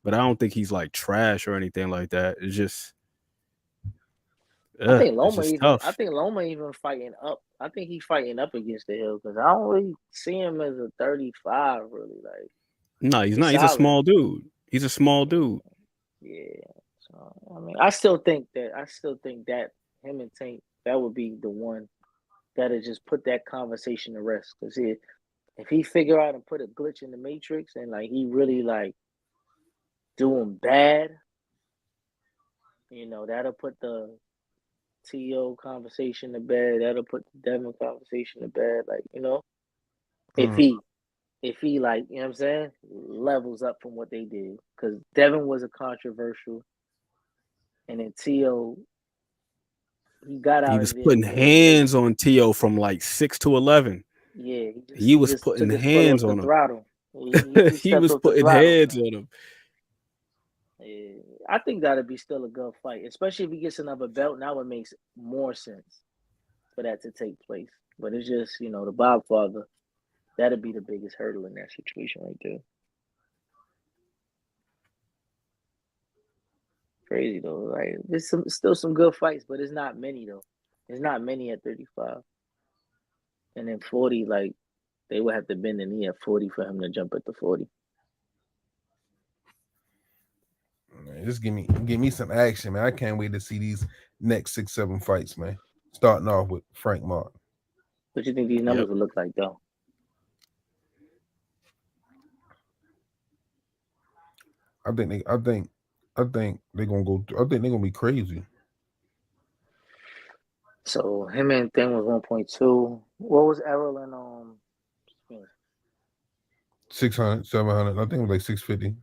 But I don't think he's like trash or anything like that. It's just I think Loma even fighting up. I think he's fighting up against the Hill because I don't really see him as a 35, really. Like, no, he's not. He's a small dude. He's a small dude. Yeah. So I mean, I still think that him and Tank, that would be the one that'll just put that conversation to rest. Because if he figure out and put a glitch in the matrix and like he really like doing bad, that'll put the T.O. conversation to bed. That'll put the Devin conversation to bed. Like, if he like, you know what I'm saying, levels up from what they did. Because Devin was a controversial. And then T.O., he got out. He was putting hands on T.O. from like 6 to 11. Yeah. He was putting hands on him. Throttle. He was putting hands on him. Yeah, I think that'd be still a good fight, especially if he gets another belt. Now it makes more sense for that to take place. But it's just, the Bobfather, that'd be the biggest hurdle in that situation right there. Crazy though, like there's still some good fights, but it's not many though. There's not many at 35, and then 40, like they would have to bend the knee at 40 for him to jump at the 40. Just give me some action, man. I can't wait to see these next 6-7 fights, man. Starting off with Frank Martin. What do you think these numbers will look like, though? I think they're gonna go. I think they're gonna be crazy. So him and thing was 1.2. What was Errol and 600, 700. I think it was like 650.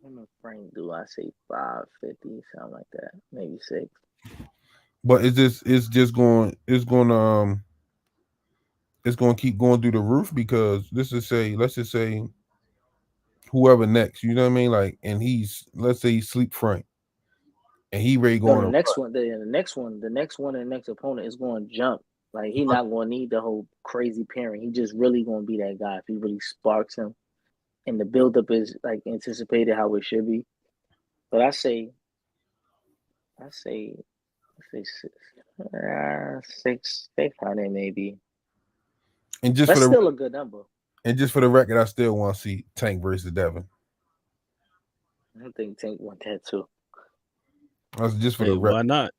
Him and Frank do I say 550, something like that, maybe 6. But it's going to keep going through the roof because let's just say whoever next, you know what I mean? Like, and let's say he sleep Frank, and he ready going. The next one, the next opponent is going to jump. Like he's not going to need the whole crazy pairing. He just really going to be that guy if he really sparks him, and the buildup is like anticipated how it should be. But I say 600 maybe. And just that's still a good number. And just for the record, I still want to see Tank versus Devin. I don't think Tank want that too. That's just for the record. Why not?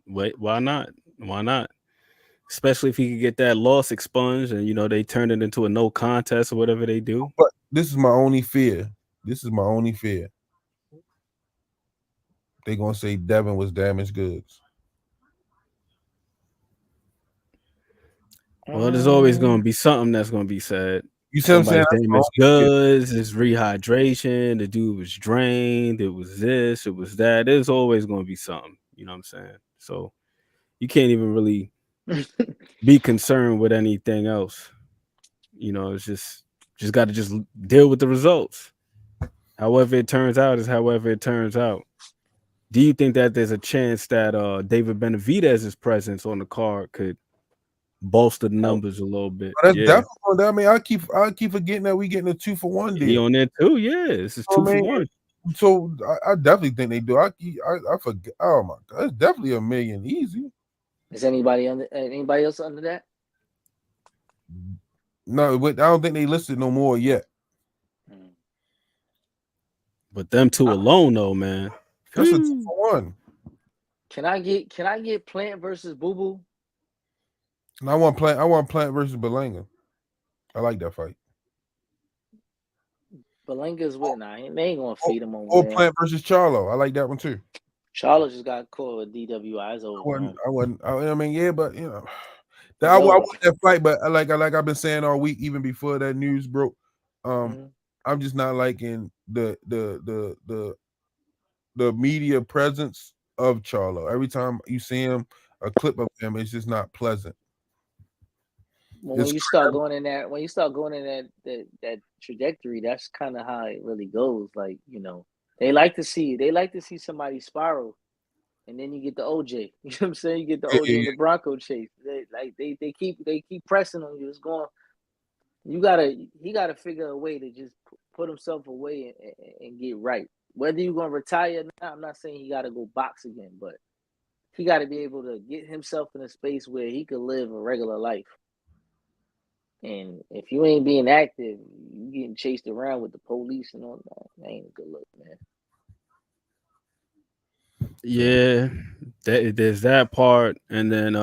Wait, why not? Why not? Especially if he could get that loss expunged and they turn it into a no contest or whatever they do. But this is my only fear. They're gonna say Devin was damaged goods. Well, there's always gonna be something that's gonna be said. You see what I'm saying? Damaged goods, it's rehydration, the dude was drained, it was this, it was that. There's always gonna be something, you know what I'm saying? So you can't even really be concerned with anything else. It's just got to just deal with the results. However it turns out is however it turns out. Do you think that there's a chance that David Benavidez's presence on the card could bolster the numbers a little bit? That's definitely. I mean, I keep forgetting that we getting a 2-for-1 deal. He on there too, yeah. This is 2-for-1. So I definitely think they do. I forget. Oh my God, it's definitely $1 million easy. Is anybody else under that? No, but I don't think they listed no more yet. But them two alone, though, man. That's a 2-for-1. Can I get Plant versus Boo Boo? And I want Plant versus Belanga. I like that fight. Belanga's with now. They ain't gonna feed him on. Or Plant versus Charlo. I like that one too. Charlo just got caught with DWIs over. I mean, yeah, but I want that fight. But like I've been saying all week, even before that news broke, I'm just not liking the media presence of Charlo. Every time you see him, a clip of him, it's just not pleasant. when you start going in that trajectory, that's kind of how it really goes. Like, you know, they like to see somebody spiral, and then you get the OJ. You know what I'm saying? You get the OJ and the Bronco chase. They keep pressing on you. It's going. He gotta figure a way to just put himself away and get right. Whether you're gonna retire or not, I'm not saying he gotta go box again, but he gotta be able to get himself in a space where he could live a regular life. And if you ain't being active, you getting chased around with the police and all that. That ain't a good look, man. Yeah, there's that part, and then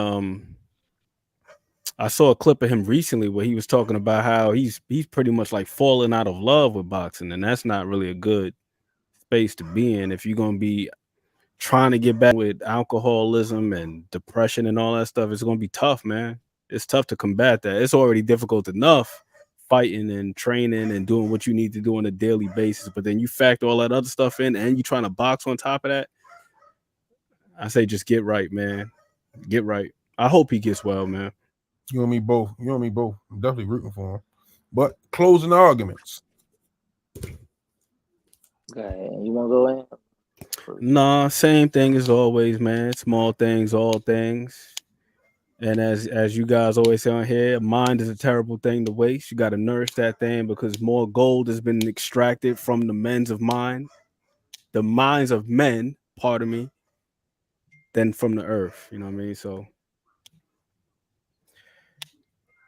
I saw a clip of him recently where he was talking about how he's pretty much like falling out of love with boxing, and that's not really a good space to be in if you're gonna be trying to get back with alcoholism and depression and all that stuff. It's gonna be tough, man. It's tough to combat that. It's already difficult enough fighting and training and doing what you need to do on a daily basis, but then you factor all that other stuff in and you trying to box on top of that. I say just get right, man. Get right. I hope he gets well, man. You and me both. I'm definitely rooting for him. But closing arguments. Okay, you want to go in? Nah, same thing as always, man. Small things, all things. And as you guys always say on here, mind is a terrible thing to waste. You got to nourish that thing because more gold has been extracted from the minds of men, pardon me, than from the earth. You know what I mean? So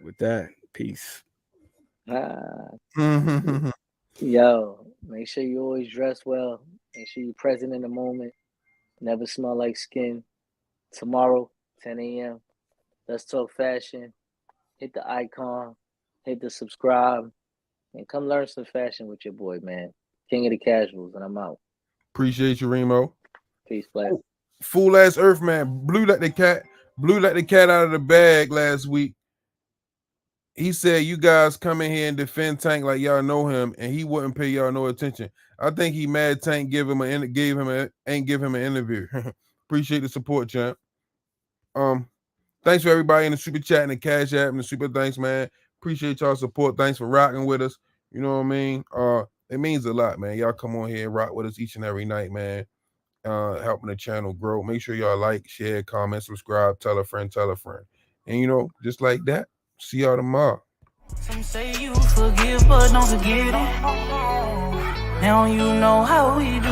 with that, peace. Yo, make sure you always dress well. Make sure you're present in the moment. Never smell like skin. Tomorrow, 10 a.m. Let's talk fashion. Hit the icon. Hit the subscribe. And come learn some fashion with your boy, man. King of the Casuals, and I'm out. Appreciate you, Remo. Peace, Black. Fool ass Earthman blew like the cat out of the bag last week. He said you guys come in here and defend Tank like y'all know him, and he wouldn't pay y'all no attention. I think he mad Tank ain't give him an interview. Appreciate the support, champ. Thanks for everybody in the super chat and the cash app and the super thanks, man. Appreciate y'all support. Thanks for rocking with us. You know what I mean? It means a lot, man. Y'all come on here and rock with us each and every night, man. Helping the channel grow. Make sure y'all like, share, comment, subscribe, tell a friend. And you know, just like that. See y'all tomorrow. Some say you forgive, but don't forget it. Now you know how we do.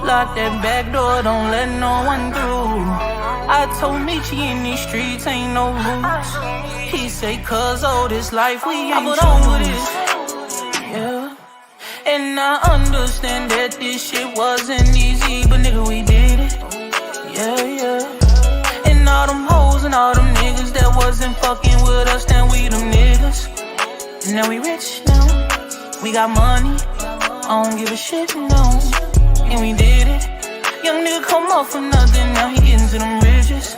Lock that back door, don't let no one through. I told Michi in these streets ain't no rules. He say, cause all this life we ain't on with it. Yeah. And I understand that this shit wasn't easy, but nigga, we did it. Yeah. And all them hoes and all them niggas that wasn't fucking with us, then we them niggas. And now we rich now. We got money. I don't give a shit, no. And we did it. Young nigga come up from nothing, now he getting to them riches.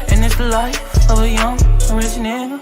And it's the life of a young rich nigga.